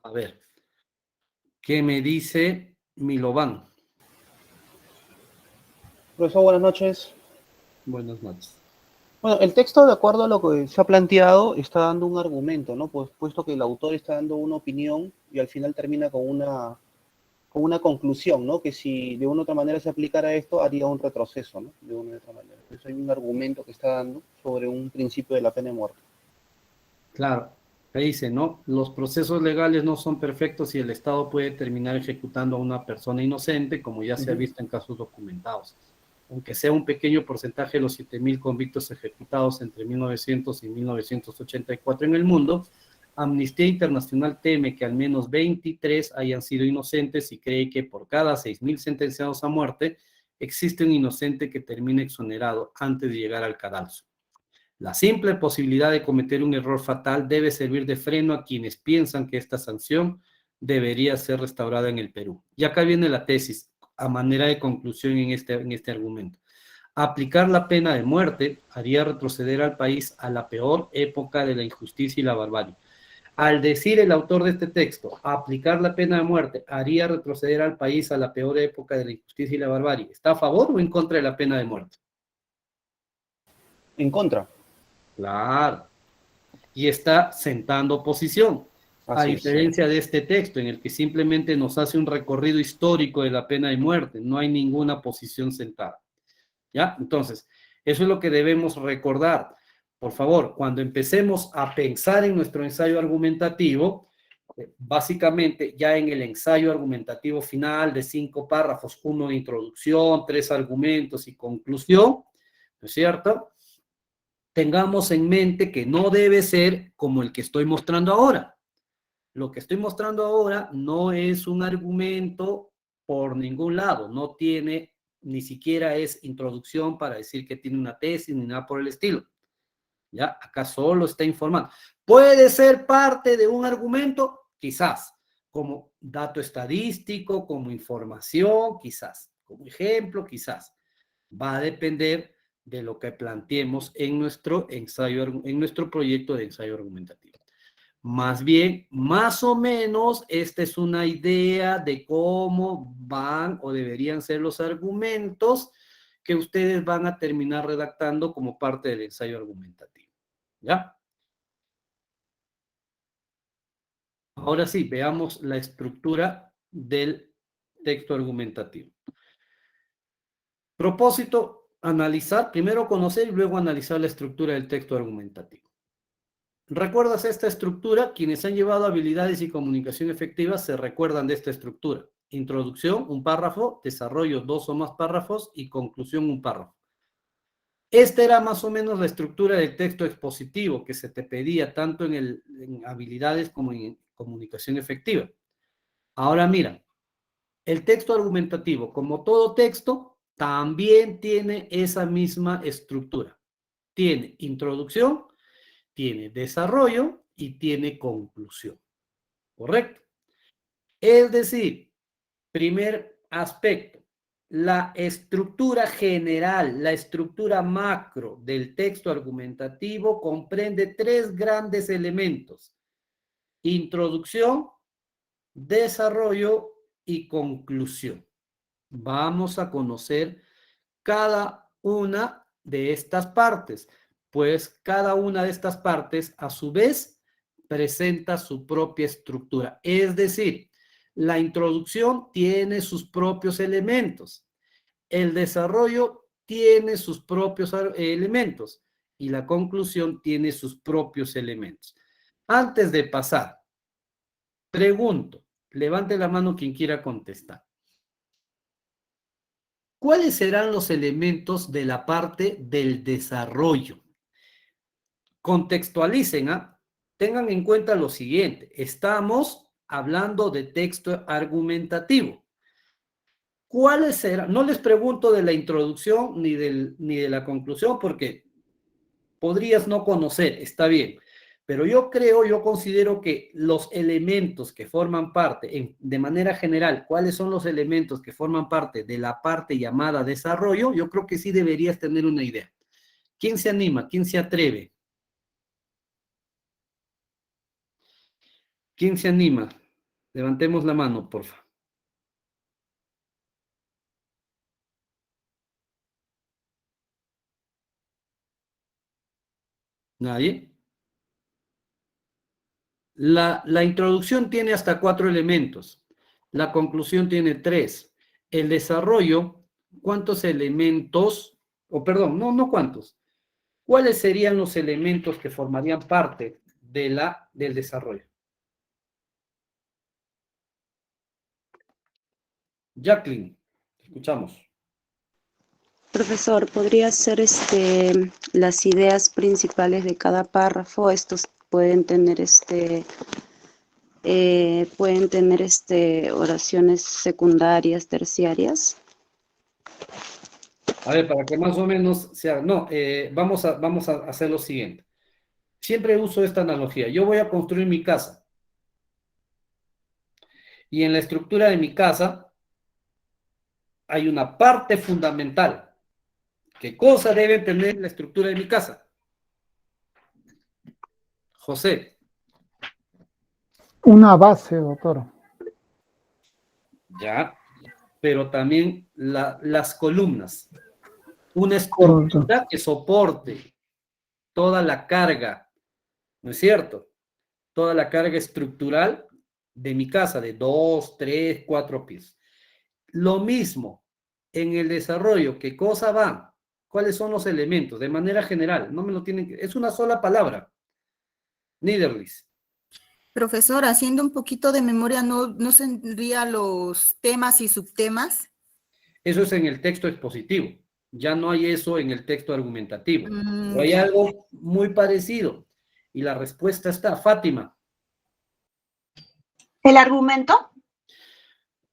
A ver, ¿qué me dice Milovan? Profesor, buenas noches. Buenas noches. Bueno, el texto, de acuerdo a lo que se ha planteado, está dando un argumento, ¿no? Pues, puesto que el autor está dando una opinión y al final termina con una conclusión, ¿no? Que si de una u otra manera se aplicara esto, haría un retroceso, ¿no? De una u otra manera. Entonces hay un argumento que está dando sobre un principio de la pena de muerte. Claro. Ahí dice, ¿no? Los procesos legales no son perfectos y el Estado puede terminar ejecutando a una persona inocente, como ya se ha visto en casos documentados. Aunque sea un pequeño porcentaje de los 7.000 convictos ejecutados entre 1900 y 1984 en el mundo, Amnistía Internacional teme que al menos 23 hayan sido inocentes y cree que por cada 6.000 sentenciados a muerte, existe un inocente que termine exonerado antes de llegar al cadalso. La simple posibilidad de cometer un error fatal debe servir de freno a quienes piensan que esta sanción debería ser restaurada en el Perú. Y acá viene la tesis, a manera de conclusión en este argumento. Aplicar la pena de muerte haría retroceder al país a la peor época de la injusticia y la barbarie. Al decir el autor de este texto, aplicar la pena de muerte haría retroceder al país a la peor época de la injusticia y la barbarie, ¿está a favor o en contra de la pena de muerte? En contra. Claro. Y está sentando posición. A Así es. diferencia de este texto, en el que simplemente nos hace un recorrido histórico de la pena de muerte, no hay ninguna posición sentada. ¿Ya? Entonces, eso es lo que debemos recordar. Por favor, cuando empecemos a pensar en nuestro ensayo argumentativo, básicamente ya en el ensayo argumentativo final de 5 párrafos, 1 de introducción, 3 argumentos y conclusión, ¿no es cierto? Tengamos en mente que no debe ser como el que estoy mostrando ahora. Lo que estoy mostrando ahora no es un argumento por ningún lado, no tiene, ni siquiera es introducción para decir que tiene una tesis ni nada por el estilo. ¿Ya? Acá solo está informando. ¿Puede ser parte de un argumento? Quizás. Como dato estadístico, como información, quizás. Como ejemplo, quizás. Va a depender de lo que planteemos en nuestro ensayo, en nuestro proyecto de ensayo argumentativo. Más bien, más o menos, esta es una idea de cómo van o deberían ser los argumentos que ustedes van a terminar redactando como parte del ensayo argumentativo. ¿Ya? Ahora sí, veamos la estructura del texto argumentativo. Propósito, analizar, primero conocer y luego analizar la estructura del texto argumentativo. ¿Recuerdas esta estructura? Quienes han llevado habilidades y comunicación efectiva se recuerdan de esta estructura. Introducción, un párrafo, desarrollo, 2 o más párrafos y conclusión, un párrafo. Esta era más o menos la estructura del texto expositivo que se te pedía tanto en habilidades como en comunicación efectiva. Ahora mira, el texto argumentativo, como todo texto, también tiene esa misma estructura. Tiene introducción, tiene desarrollo y tiene conclusión. ¿Correcto? Es decir, primer aspecto, la estructura general, la estructura macro del texto argumentativo comprende 3 grandes elementos: introducción, desarrollo y conclusión. Vamos a conocer cada una de estas partes, pues cada una de estas partes a su vez presenta su propia estructura. Es decir, la introducción tiene sus propios elementos, el desarrollo tiene sus propios elementos y la conclusión tiene sus propios elementos. Antes de pasar, pregunto, levante la mano quien quiera contestar. ¿Cuáles serán los elementos de la parte del desarrollo? Contextualicen, ¿ah? Tengan en cuenta lo siguiente, estamos hablando de texto argumentativo. ¿Cuáles serán? No les pregunto de la introducción ni de la conclusión porque podrías no conocer, está bien. Pero yo considero que los elementos que forman parte, de manera general, ¿cuáles son los elementos que forman parte de la parte llamada desarrollo? Yo creo que sí deberías tener una idea. ¿Quién se anima? ¿Quién se atreve? ¿Quién se anima? Levantemos la mano, por favor. ¿Nadie? La introducción tiene hasta 4 elementos. La conclusión tiene 3. El desarrollo, ¿cuántos elementos? O perdón, no cuántos. ¿Cuáles serían los elementos que formarían parte del desarrollo. Jacqueline, escuchamos. Profesor, ¿podría ser las ideas principales de cada párrafo? Estos pueden tener oraciones secundarias, terciarias. A ver, para que más o menos sea, no, vamos a hacer lo siguiente. Siempre uso esta analogía. Yo voy a construir mi casa. Y en la estructura de mi casa hay una parte fundamental. ¿Qué cosa debe tener la estructura de mi casa? José. Una base, doctor. Ya, pero también las columnas. Una estructura que soporte toda la carga, ¿no es cierto? Toda la carga estructural de mi casa, de 2, 3, 4 pisos. Lo mismo en el desarrollo. ¿Qué cosa va? ¿Cuáles son los elementos? De manera general, no me lo tienen que... Es una sola palabra. Niederlis. Profesor, haciendo un poquito de memoria, ¿no tendría los temas y subtemas? Eso es en el texto expositivo. Ya no hay eso en el texto argumentativo. Pero hay Ya. algo muy parecido. Y la respuesta está, Fátima. ¿El argumento?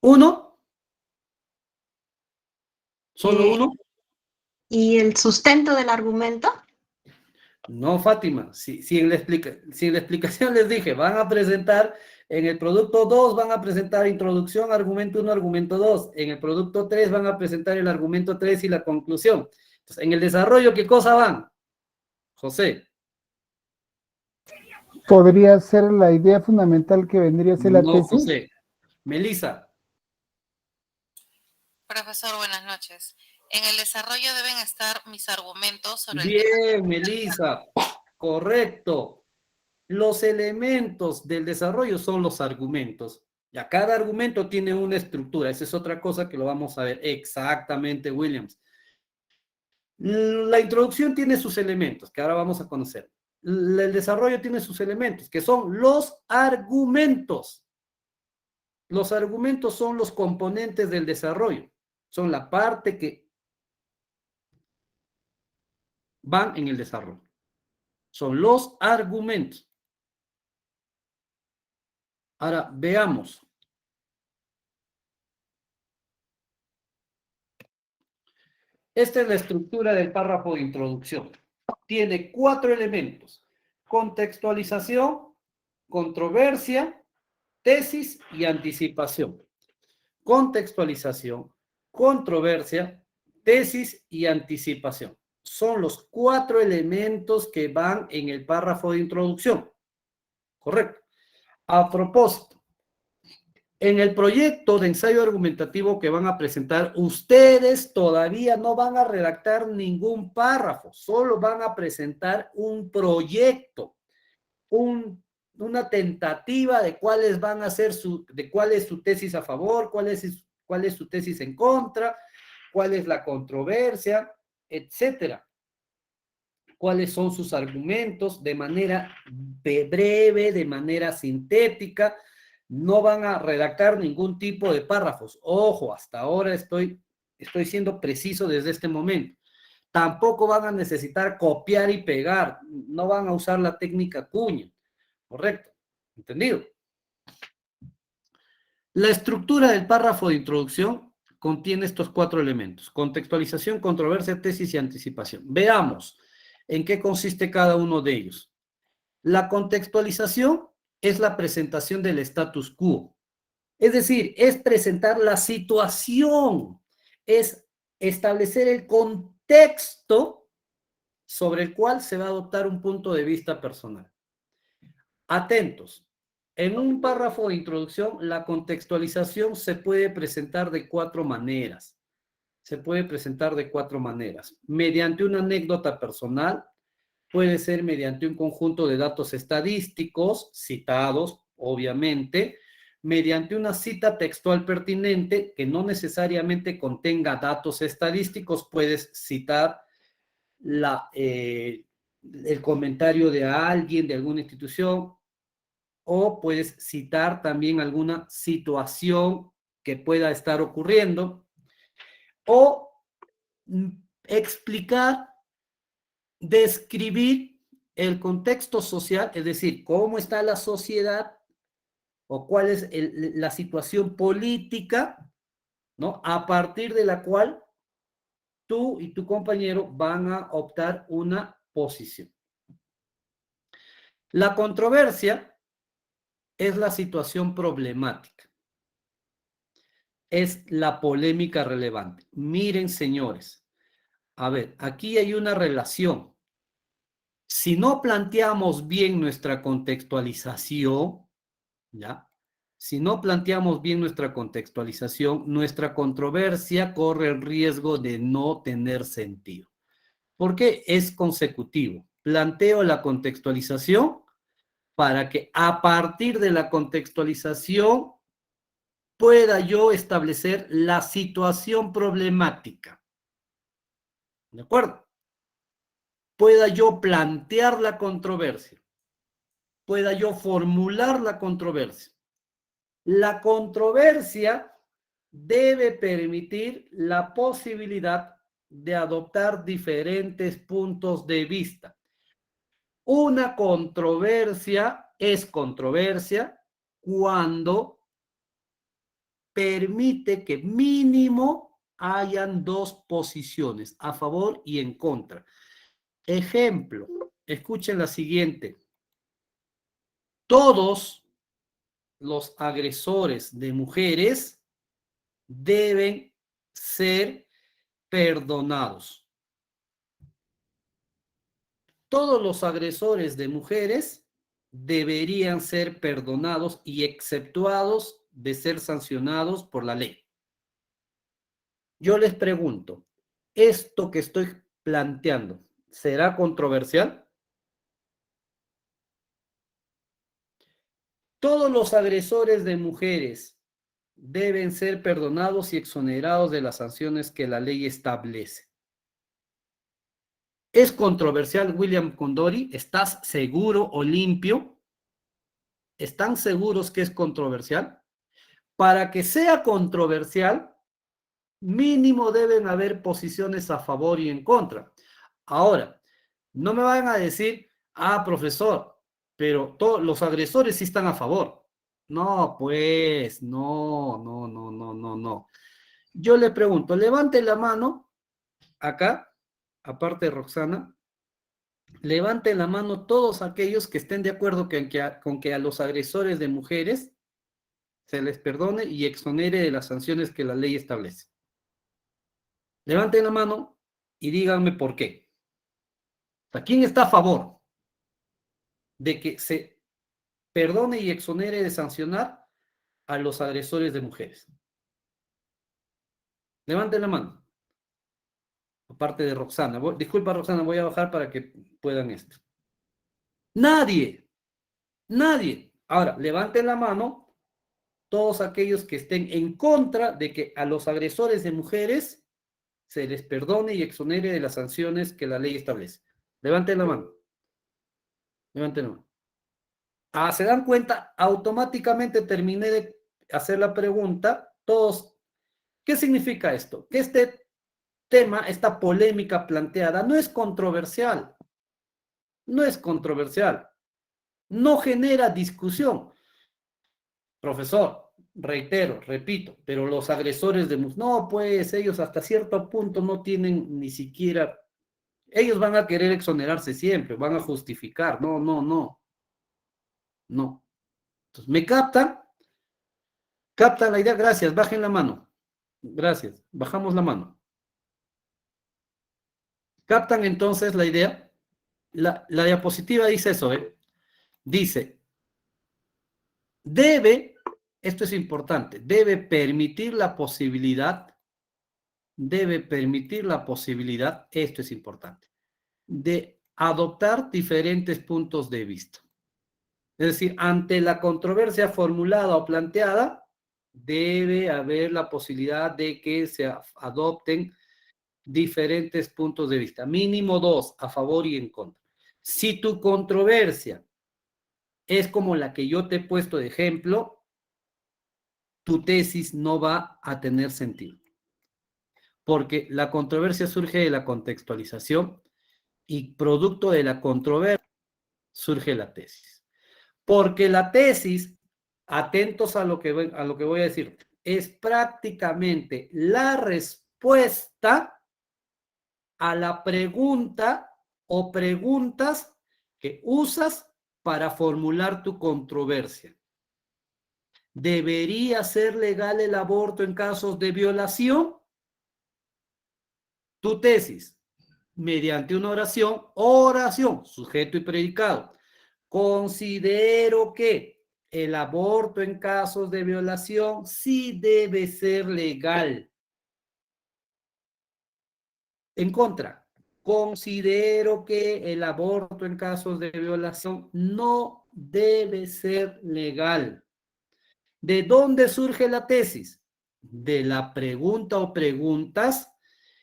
¿Uno? ¿Solo uno? ¿Y el sustento del argumento? No, Fátima. Si en la explicación les dije, van a presentar, en el producto 2 van a presentar introducción, argumento 1, argumento 2. En el producto 3 van a presentar el argumento 3 y la conclusión. Entonces, en el desarrollo, ¿qué cosa van? José. Podría ser la idea fundamental que vendría a ser la tesis. José. Melissa. Profesor, buenas noches. En el desarrollo deben estar mis argumentos sobre Bien, Melissa. Correcto. Los elementos del desarrollo son los argumentos. Ya cada argumento tiene una estructura. Esa es otra cosa que lo vamos a ver. Exactamente, Williams. La introducción tiene sus elementos, que ahora vamos a conocer. El desarrollo tiene sus elementos, que son los argumentos. Los argumentos son los componentes del desarrollo. Son la parte que van en el desarrollo. Son los argumentos. Ahora, veamos. Esta es la estructura del párrafo de introducción. Tiene 4 elementos. Contextualización, controversia, tesis y anticipación. Contextualización, controversia, tesis y anticipación. Son los 4 elementos que van en el párrafo de introducción. Correcto. A propósito, en el proyecto de ensayo argumentativo que van a presentar, ustedes todavía no van a redactar ningún párrafo, solo van a presentar un proyecto, una tentativa de cuáles van a ser de cuál es su tesis a favor, cuál es su tesis en contra, cuál es la controversia, etcétera. Cuáles son sus argumentos de manera breve, de manera sintética. No van a redactar ningún tipo de párrafos. Ojo, hasta ahora estoy siendo preciso desde este momento. Tampoco van a necesitar copiar y pegar. No van a usar la técnica cuña. ¿Correcto? ¿Entendido? La estructura del párrafo de introducción contiene estos 4 elementos: contextualización, controversia, tesis y anticipación. Veamos en qué consiste cada uno de ellos. La contextualización es la presentación del status quo. Es decir, es presentar la situación, es establecer el contexto sobre el cual se va a adoptar un punto de vista personal. Atentos. En un párrafo de introducción, la contextualización se puede presentar de 4 maneras. Se puede presentar de 4 maneras. Mediante una anécdota personal, puede ser mediante un conjunto de datos estadísticos citados, obviamente, mediante una cita textual pertinente que no necesariamente contenga datos estadísticos. Puedes citar el comentario de alguien, de alguna institución, o puedes citar también alguna situación que pueda estar ocurriendo, o explicar, describir el contexto social, es decir, cómo está la sociedad o cuál es la situación política, ¿no? A partir de la cual tú y tu compañero van a optar una posición. La controversia es la situación problemática. Es la polémica relevante. Miren, señores, a ver, aquí hay una relación. Si no planteamos bien nuestra contextualización, ¿ya? Si no planteamos bien nuestra contextualización, nuestra controversia corre el riesgo de no tener sentido. Porque es consecutivo. Planteo la contextualización para que a partir de la contextualización pueda yo establecer la situación problemática. ¿De acuerdo? Pueda yo plantear la controversia. Pueda yo formular la controversia. La controversia debe permitir la posibilidad de adoptar diferentes puntos de vista. Una controversia es controversia cuando permite que mínimo hayan dos posiciones, a favor y en contra. Ejemplo, escuchen la siguiente. Todos los agresores de mujeres deben ser perdonados. Todos los agresores de mujeres deberían ser perdonados y exceptuados de ser sancionados por la ley. Yo les pregunto, ¿esto que estoy planteando será controversial? Todos los agresores de mujeres deben ser perdonados y exonerados de las sanciones que la ley establece. ¿Es controversial, William Condori? ¿Estás seguro o limpio? ¿Están seguros que es controversial? Para que sea controversial, mínimo deben haber posiciones a favor y en contra. Ahora, no me van a decir, profesor, pero todos los agresores sí están a favor. No, pues, no. Yo le pregunto, levante la mano, acá, aparte de Roxana, levante la mano todos aquellos que estén de acuerdo con que a los agresores de mujeres se les perdone y exonere de las sanciones que la ley establece. Levanten la mano y díganme por qué. O sea, ¿quién está a favor de que se perdone y exonere de sancionar a los agresores de mujeres? Levanten la mano. Aparte de Roxana. Disculpa, Roxana, voy a bajar para que puedan esto. Nadie. Ahora, levanten la mano todos aquellos que estén en contra de que a los agresores de mujeres se les perdone y exonere de las sanciones que la ley establece. Levanten la mano. Levanten la mano. ¿Se dan cuenta? Automáticamente terminé de hacer la pregunta. Todos, ¿qué significa esto? Que este tema, esta polémica planteada, no es controversial. No es controversial. No genera discusión. Profesor, reitero, repito, pero los agresores de mujeres, no, pues ellos hasta cierto punto no tienen ni siquiera, ellos van a querer exonerarse siempre, van a justificar, no. Entonces, ¿me captan? ¿Captan la idea? Gracias, bajen la mano. Gracias, bajamos la mano. ¿Captan entonces la idea? La diapositiva dice eso, Dice, esto es importante, debe permitir la posibilidad, esto es importante, de adoptar diferentes puntos de vista. Es decir, ante la controversia formulada o planteada, debe haber la posibilidad de que se adopten diferentes puntos de vista, mínimo 2, a favor y en contra. Si tu controversia es como la que yo te he puesto de ejemplo, tu tesis no va a tener sentido. Porque la controversia surge de la contextualización y producto de la controversia surge la tesis. Porque la tesis, atentos a lo que voy a decir, es prácticamente la respuesta a la pregunta o preguntas que usas para formular tu controversia. ¿Debería ser legal el aborto en casos de violación? Tu tesis, mediante una oración, sujeto y predicado. Considero que el aborto en casos de violación sí debe ser legal. En contra, considero que el aborto en casos de violación no debe ser legal. ¿De dónde surge la tesis? De la pregunta o preguntas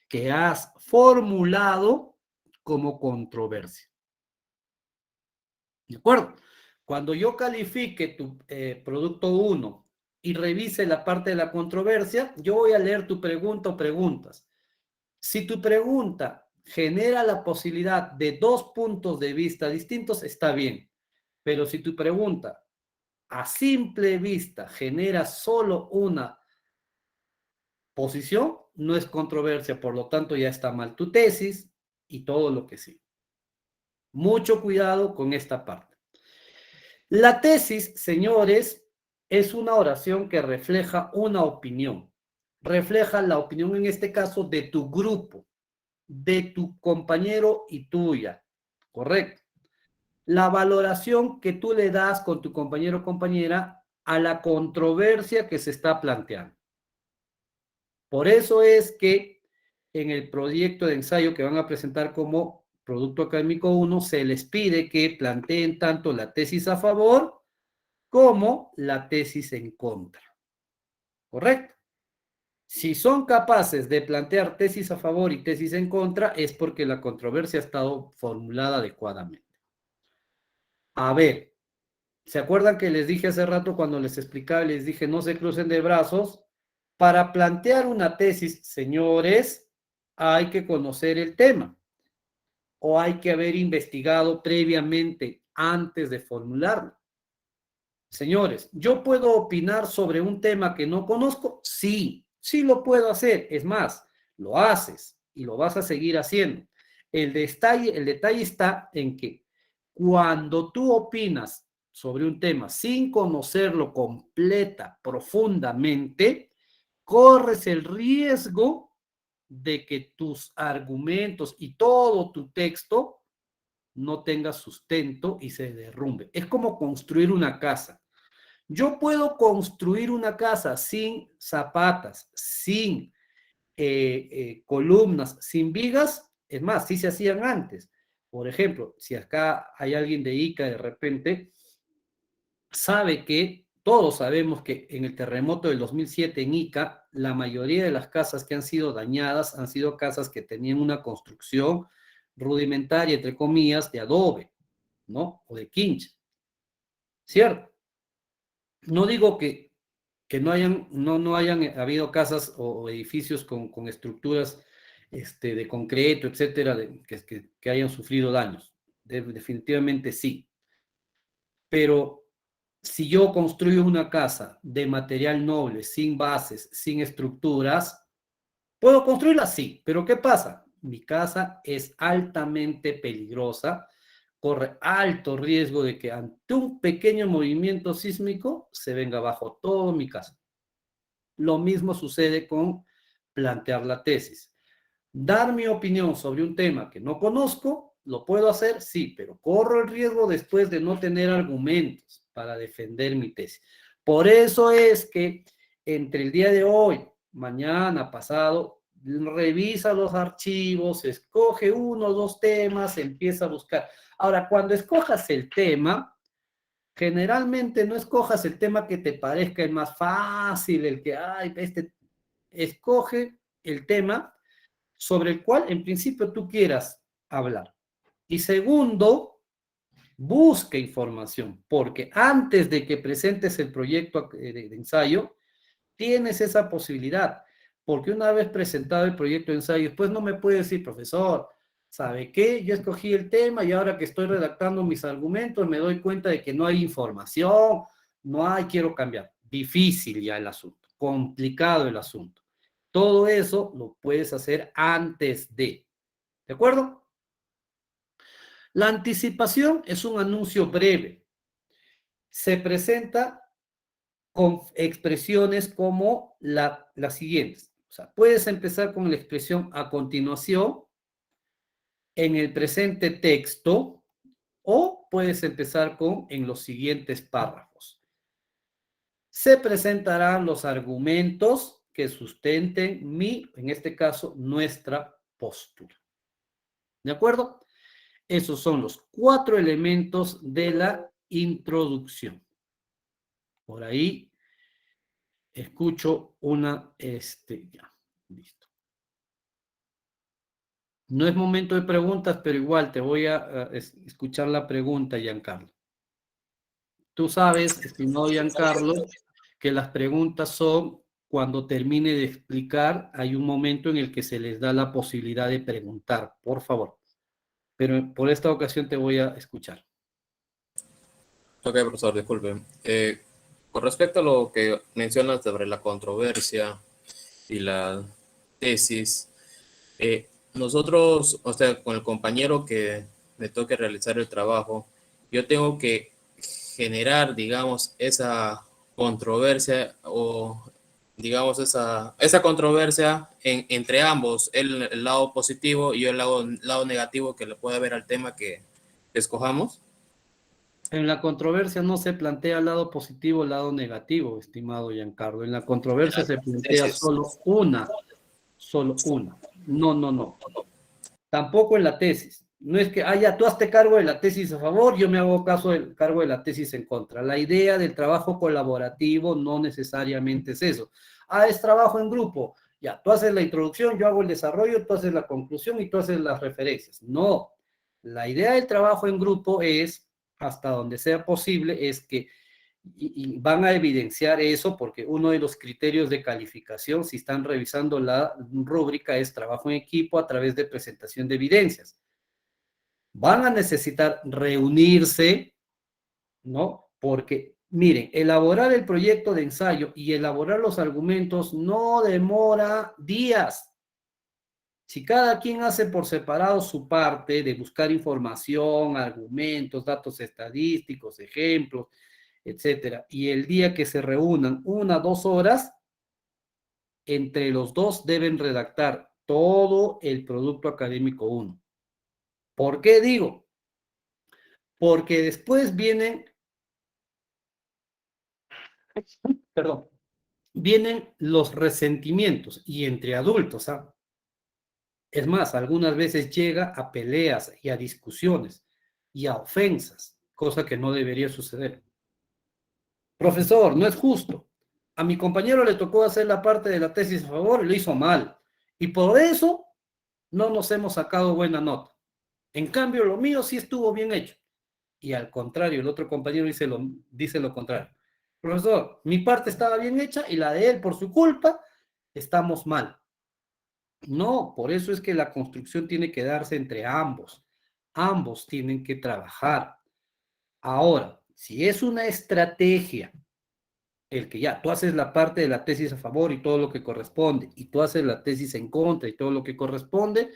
que has formulado como controversia. ¿De acuerdo? Cuando yo califique tu producto 1 y revise la parte de la controversia, yo voy a leer tu pregunta o preguntas. Si tu pregunta genera la posibilidad de 2 puntos de vista distintos, está bien. Pero si tu pregunta a simple vista genera solo una posición, no es controversia, por lo tanto ya está mal tu tesis y todo lo que sigue. Mucho cuidado con esta parte. La tesis, señores, es una oración que refleja una opinión. Refleja la opinión, en este caso, de tu grupo, de tu compañero y tuya. ¿Correcto? La valoración que tú le das con tu compañero o compañera a la controversia que se está planteando. Por eso es que en el proyecto de ensayo que van a presentar como producto académico 1, se les pide que planteen tanto la tesis a favor como la tesis en contra. ¿Correcto? Si son capaces de plantear tesis a favor y tesis en contra, es porque la controversia ha estado formulada adecuadamente. A ver, ¿se acuerdan que les dije hace rato cuando les explicaba, les dije no se crucen de brazos? Para plantear una tesis, señores, hay que conocer el tema o hay que haber investigado previamente antes de formularlo. Señores, ¿yo puedo opinar sobre un tema que no conozco? Sí, sí lo puedo hacer. Es más, lo haces y lo vas a seguir haciendo. El detalle está en que cuando tú opinas sobre un tema sin conocerlo completa, profundamente, corres el riesgo de que tus argumentos y todo tu texto no tenga sustento y se derrumbe. Es como construir una casa. Yo puedo construir una casa sin zapatas, sin columnas, sin vigas. Es más, sí se hacían antes. Por ejemplo, si acá hay alguien de Ica de repente, sabe que todos sabemos que en el terremoto del 2007 en Ica, la mayoría de las casas que han sido dañadas han sido casas que tenían una construcción rudimentaria, entre comillas, de adobe, ¿no? O de quincha. ¿Cierto? No digo que no hayan habido casas o edificios con estructuras de concreto, etcétera, que hayan sufrido daños. Definitivamente sí. Pero si yo construyo una casa de material noble, sin bases, sin estructuras, ¿puedo construirla? Sí. Pero ¿qué pasa? Mi casa es altamente peligrosa, corre alto riesgo de que ante un pequeño movimiento sísmico se venga abajo todo mi casa. Lo mismo sucede con plantear la tesis. Dar mi opinión sobre un tema que no conozco, ¿lo puedo hacer? Sí, pero corro el riesgo después de no tener argumentos para defender mi tesis. Por eso es que entre el día de hoy, mañana, pasado, revisa los archivos, escoge 1 o 2 temas, empieza a buscar. Ahora, cuando escojas el tema, generalmente no escojas el tema que te parezca el más fácil, el que, escoge el tema sobre el cual en principio tú quieras hablar. Y segundo, Busca información, porque antes de que presentes el proyecto de ensayo, tienes esa posibilidad, porque una vez presentado el proyecto de ensayo, después no me puede decir, profesor, ¿sabe qué? Yo escogí el tema y ahora que estoy redactando mis argumentos me doy cuenta de que no hay información, no hay, quiero cambiar. Difícil ya el asunto, complicado el asunto. Todo eso lo puedes hacer antes ¿de acuerdo? La anticipación es un anuncio breve. Se presenta con expresiones como las siguientes. O sea, puedes empezar con la expresión a continuación, en el presente texto, o puedes empezar con en los siguientes párrafos. Se presentarán los argumentos que sustenten en este caso, nuestra postura. ¿De acuerdo? Esos son los 4 elementos de la introducción. Por ahí escucho ya, listo. No es momento de preguntas, pero igual te voy a escuchar la pregunta, Giancarlo. Tú sabes, estimado Giancarlo, que las preguntas son cuando termine de explicar, hay un momento en el que se les da la posibilidad de preguntar, por favor. Pero por esta ocasión te voy a escuchar. Ok, profesor, disculpe. Con respecto a lo que mencionas sobre la controversia y la tesis, nosotros, o sea, con el compañero que me toque realizar el trabajo, yo tengo que generar, digamos, esa controversia o, digamos, esa controversia entre ambos, el lado positivo y el lado negativo que le puede haber al tema que escojamos. En la controversia no se plantea el lado positivo, el lado negativo, estimado Giancarlo. En la controversia se plantea solo una. No. Tampoco en la tesis. No es que, ya, tú hazte cargo de la tesis a favor, yo me hago cargo de la tesis en contra. La idea del trabajo colaborativo no necesariamente es eso. Es trabajo en grupo. Ya, tú haces la introducción, yo hago el desarrollo, tú haces la conclusión y tú haces las referencias. No. La idea del trabajo en grupo es, hasta donde sea posible, es que y van a evidenciar eso porque uno de los criterios de calificación, si están revisando la rúbrica, es trabajo en equipo a través de presentación de evidencias. Van a necesitar reunirse, ¿no? Porque, miren, elaborar el proyecto de ensayo y elaborar los argumentos no demora días. Si cada quien hace por separado su parte de buscar información, argumentos, datos estadísticos, ejemplos, etcétera, y el día que se reúnan 1 a 2 horas, entre los dos deben redactar todo el producto académico 1. ¿Por qué digo? Porque después vienen los resentimientos, y entre adultos, ¿ah? Es más, algunas veces llega a peleas y a discusiones y a ofensas, cosa que no debería suceder. Profesor, no es justo. A mi compañero le tocó hacer la parte de la tesis a favor y lo hizo mal. Y por eso no nos hemos sacado buena nota. En cambio, lo mío sí estuvo bien hecho. Y al contrario, el otro compañero dice lo contrario. Profesor, mi parte estaba bien hecha y la de él, por su culpa, estamos mal. No, por eso es que la construcción tiene que darse entre ambos. Ambos tienen que trabajar. Ahora, si es una estrategia, el que ya tú haces la parte de la tesis a favor y todo lo que corresponde, y tú haces la tesis en contra y todo lo que corresponde,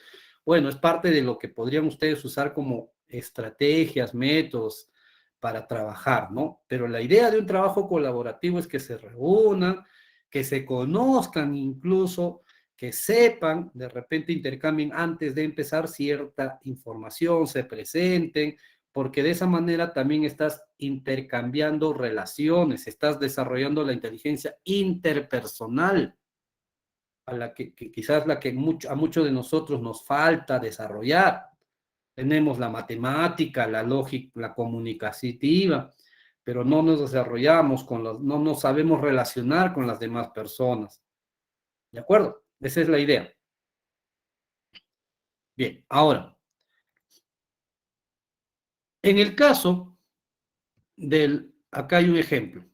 bueno, es parte de lo que podrían ustedes usar como estrategias, métodos para trabajar, ¿no? Pero la idea de un trabajo colaborativo es que se reúnan, que se conozcan incluso, que sepan, de repente intercambien antes de empezar cierta información, se presenten, porque de esa manera también estás intercambiando relaciones, estás desarrollando la inteligencia interpersonal, a la que quizás la que a muchos de nosotros nos falta desarrollar. Tenemos la matemática, la lógica, la comunicativa, pero no nos desarrollamos no nos sabemos relacionar con las demás personas. ¿De acuerdo? Esa es la idea. Bien, ahora, En el caso acá hay un ejemplo.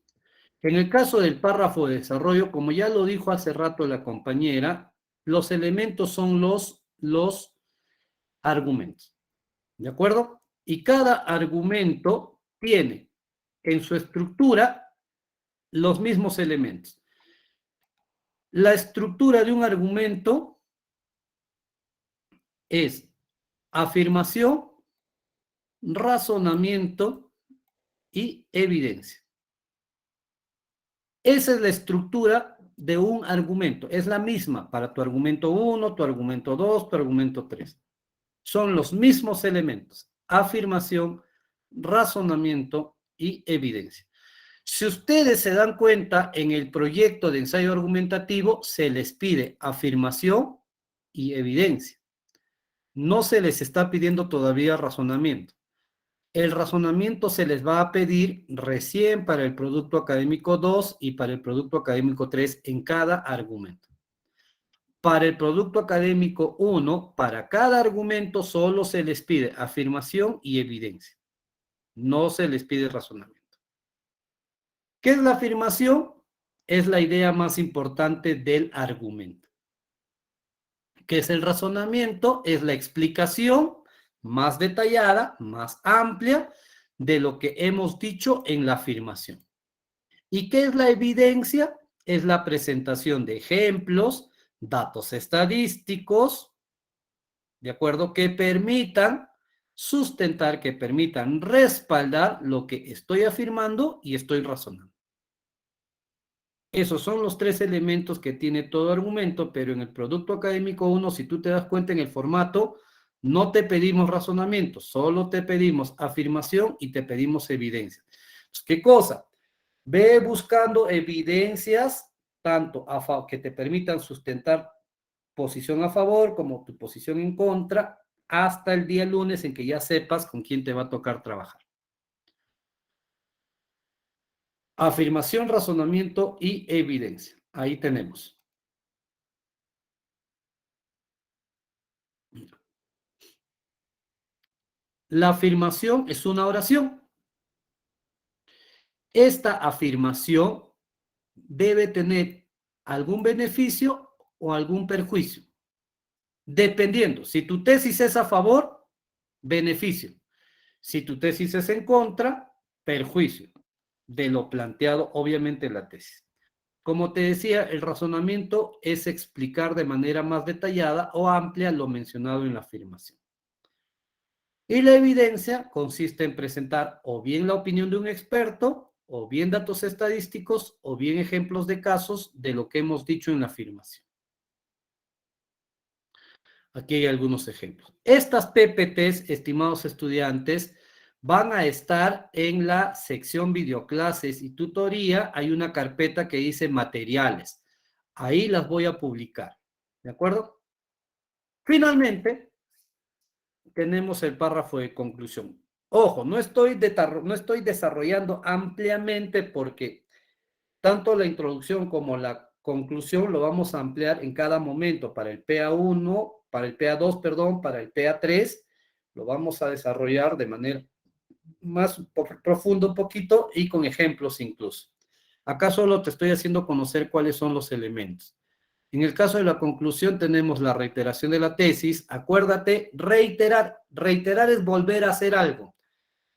En el caso del párrafo de desarrollo, como ya lo dijo hace rato la compañera, los elementos son los argumentos. ¿De acuerdo? Y cada argumento tiene en su estructura los mismos elementos. La estructura de un argumento es afirmación, razonamiento y evidencia. Esa es la estructura de un argumento. Es la misma para tu argumento 1, tu argumento 2, tu argumento 3. Son los mismos elementos. Afirmación, razonamiento y evidencia. Si ustedes se dan cuenta, en el proyecto de ensayo argumentativo se les pide afirmación y evidencia. No se les está pidiendo todavía razonamiento. El razonamiento se les va a pedir recién para el producto académico 2 y para el producto académico 3 en cada argumento. Para el producto académico 1, para cada argumento solo se les pide afirmación y evidencia. No se les pide razonamiento. ¿Qué es la afirmación? Es la idea más importante del argumento. ¿Qué es el razonamiento? Es la explicación más detallada, más amplia de lo que hemos dicho en la afirmación. ¿Y qué es la evidencia? Es la presentación de ejemplos, datos estadísticos, ¿de acuerdo? Que permitan sustentar, que permitan respaldar lo que estoy afirmando y estoy razonando. Esos son los tres elementos que tiene todo argumento, pero en el producto académico 1, si tú te das cuenta en el formato, no te pedimos razonamiento, solo te pedimos afirmación y te pedimos evidencia. Pues, ¿qué cosa? Ve buscando evidencias tanto que te permitan sustentar posición a favor como tu posición en contra hasta el día lunes en que ya sepas con quién te va a tocar trabajar. Afirmación, razonamiento y evidencia. Ahí tenemos. La afirmación es una oración. Esta afirmación debe tener algún beneficio o algún perjuicio. Dependiendo, si tu tesis es a favor, beneficio. Si tu tesis es en contra, perjuicio de lo planteado, obviamente, en la tesis. Como te decía, el razonamiento es explicar de manera más detallada o amplia lo mencionado en la afirmación. Y la evidencia consiste en presentar o bien la opinión de un experto, o bien datos estadísticos, o bien ejemplos de casos de lo que hemos dicho en la afirmación. Aquí hay algunos ejemplos. Estas PPTs, estimados estudiantes, van a estar en la sección videoclases y tutoría. Hay una carpeta que dice materiales. Ahí las voy a publicar. ¿De acuerdo? Finalmente, tenemos el párrafo de conclusión. Ojo, no estoy desarrollando ampliamente porque tanto la introducción como la conclusión lo vamos a ampliar en cada momento. Para el PA1, para el PA2, perdón, para el PA3, lo vamos a desarrollar de manera más profunda un poquito y con ejemplos incluso. Acá solo te estoy haciendo conocer cuáles son los elementos. En el caso de la conclusión tenemos la reiteración de la tesis. Acuérdate, reiterar. Reiterar es volver a hacer algo.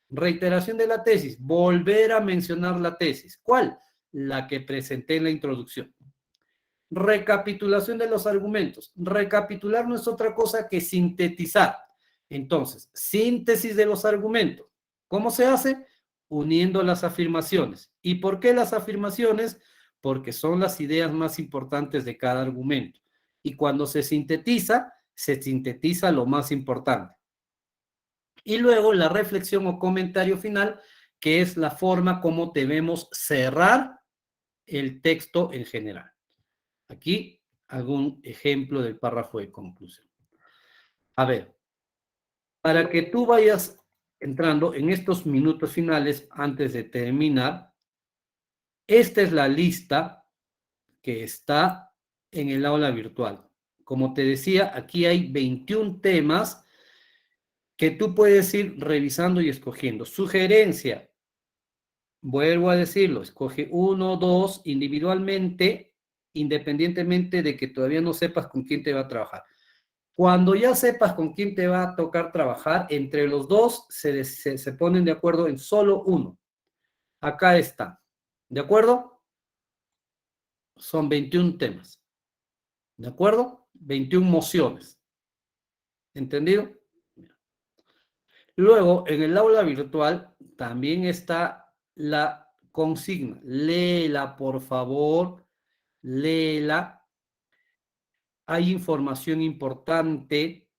Reiteración de la tesis, volver a mencionar la tesis. ¿Cuál? La que presenté en la introducción. Recapitulación de los argumentos. Recapitular no es otra cosa que sintetizar. Entonces, síntesis de los argumentos. ¿Cómo se hace? Uniendo las afirmaciones. ¿Y por qué las afirmaciones? Porque son las ideas más importantes de cada argumento. Y cuando se sintetiza lo más importante. Y luego la reflexión o comentario final, que es la forma como debemos cerrar el texto en general. Aquí algún ejemplo del párrafo de conclusión. A ver, para que tú vayas entrando en estos minutos finales antes de terminar, esta es la lista que está en el aula virtual. Como te decía, aquí hay 21 temas que tú puedes ir revisando y escogiendo. Sugerencia, vuelvo a decirlo, escoge 1, 2 individualmente, independientemente de que todavía no sepas con quién te va a trabajar. Cuando ya sepas con quién te va a tocar trabajar, entre los dos se ponen de acuerdo en solo uno. Acá está. ¿De acuerdo? Son 21 temas. ¿De acuerdo? 21 mociones. ¿Entendido? Luego, en el aula virtual también está la consigna. Léela, por favor. Léela. Hay información importante,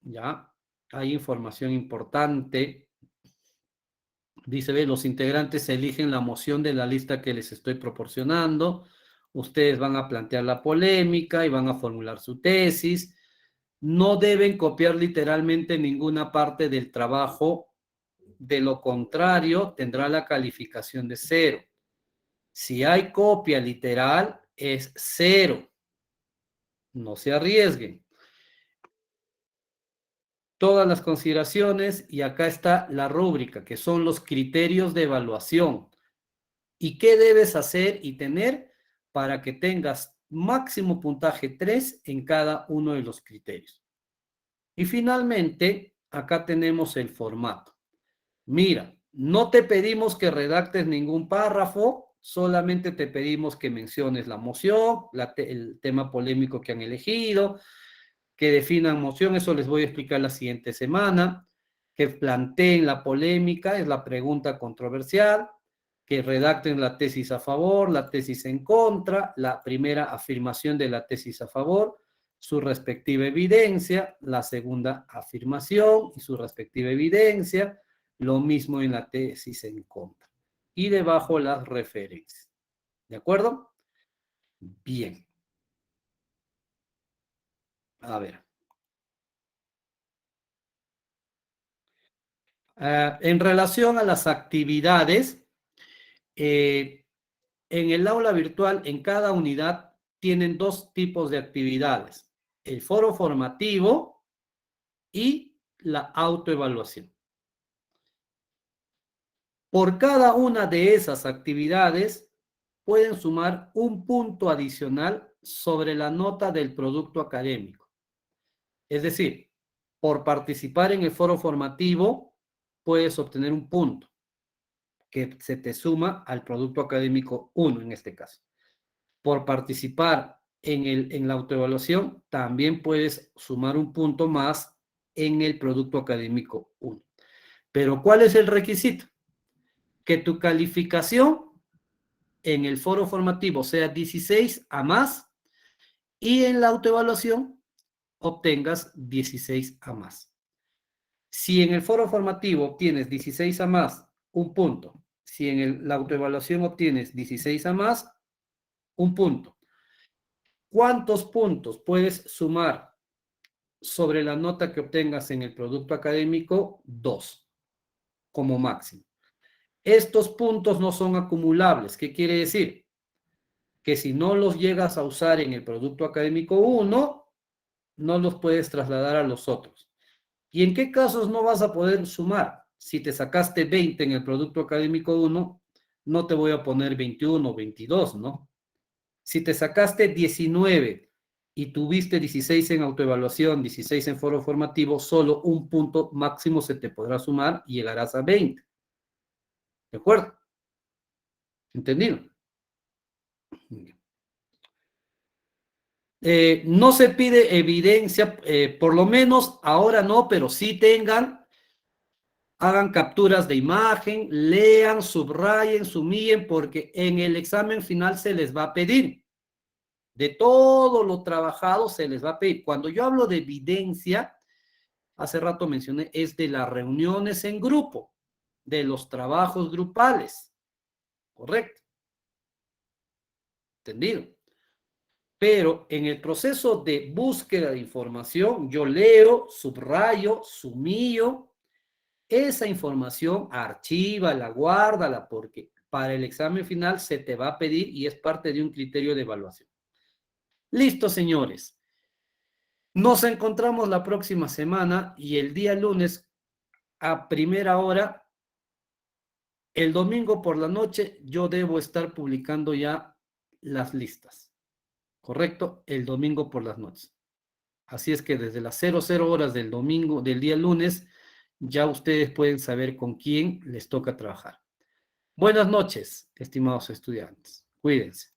¿ya? Hay información importante. Dice, ve, los integrantes eligen la moción de la lista que les estoy proporcionando. Ustedes van a plantear la polémica y van a formular su tesis. No deben copiar literalmente ninguna parte del trabajo. De lo contrario, tendrá la calificación de 0. Si hay copia literal, es 0. No se arriesguen. Todas las consideraciones, y acá está la rúbrica, que son los criterios de evaluación. ¿Y qué debes hacer y tener para que tengas máximo puntaje 3 en cada uno de los criterios? Y finalmente, acá tenemos el formato. Mira, no te pedimos que redactes ningún párrafo, solamente te pedimos que menciones la moción, el tema polémico que han elegido, que definan moción, eso les voy a explicar la siguiente semana, que planteen la polémica, es la pregunta controversial, que redacten la tesis a favor, la tesis en contra, la primera afirmación de la tesis a favor, su respectiva evidencia, la segunda afirmación y su respectiva evidencia, lo mismo en la tesis en contra. Y debajo las referencias. ¿De acuerdo? Bien. A ver. En relación a las actividades, en el aula virtual, en cada unidad, tienen 2 tipos de actividades. El foro formativo y la autoevaluación. Por cada una de esas actividades, pueden sumar un punto adicional sobre la nota del producto académico. Es decir, por participar en el foro formativo, puedes obtener un punto que se te suma al producto académico 1 en este caso. Por participar en la autoevaluación, también puedes sumar un punto más en el producto académico 1. Pero ¿cuál es el requisito? Que tu calificación en el foro formativo sea 16 a más y en la autoevaluación obtengas 16 a más. Si en el foro formativo obtienes 16 a más, un punto. Si en la autoevaluación obtienes 16 a más, un punto. ¿Cuántos puntos puedes sumar sobre la nota que obtengas en el producto académico? 2, como máximo. Estos puntos no son acumulables. ¿Qué quiere decir? Que si no los llegas a usar en el producto académico 1, no los puedes trasladar a los otros. ¿Y en qué casos no vas a poder sumar? Si te sacaste 20 en el producto académico 1, no te voy a poner 21 o 22, ¿no? Si te sacaste 19 y tuviste 16 en autoevaluación, 16 en foro formativo, solo un punto máximo se te podrá sumar y llegarás a 20. ¿De acuerdo? ¿Entendido? No se pide evidencia, por lo menos ahora no, pero sí hagan capturas de imagen, lean, subrayen, sumillen, porque en el examen final se les va a pedir. De todo lo trabajado se les va a pedir. Cuando yo hablo de evidencia, hace rato mencioné, es de las reuniones en grupo, de los trabajos grupales. ¿Correcto? ¿Entendido? Pero en el proceso de búsqueda de información, yo leo, subrayo, sumillo, esa información archívala, guárdala, porque para el examen final se te va a pedir y es parte de un criterio de evaluación. Listo, señores. Nos encontramos la próxima semana y el día lunes a primera hora, el domingo por la noche, yo debo estar publicando ya las listas. ¿Correcto? El domingo por las noches. Así es que desde las 00 horas del domingo, del día lunes, ya ustedes pueden saber con quién les toca trabajar. Buenas noches, estimados estudiantes. Cuídense.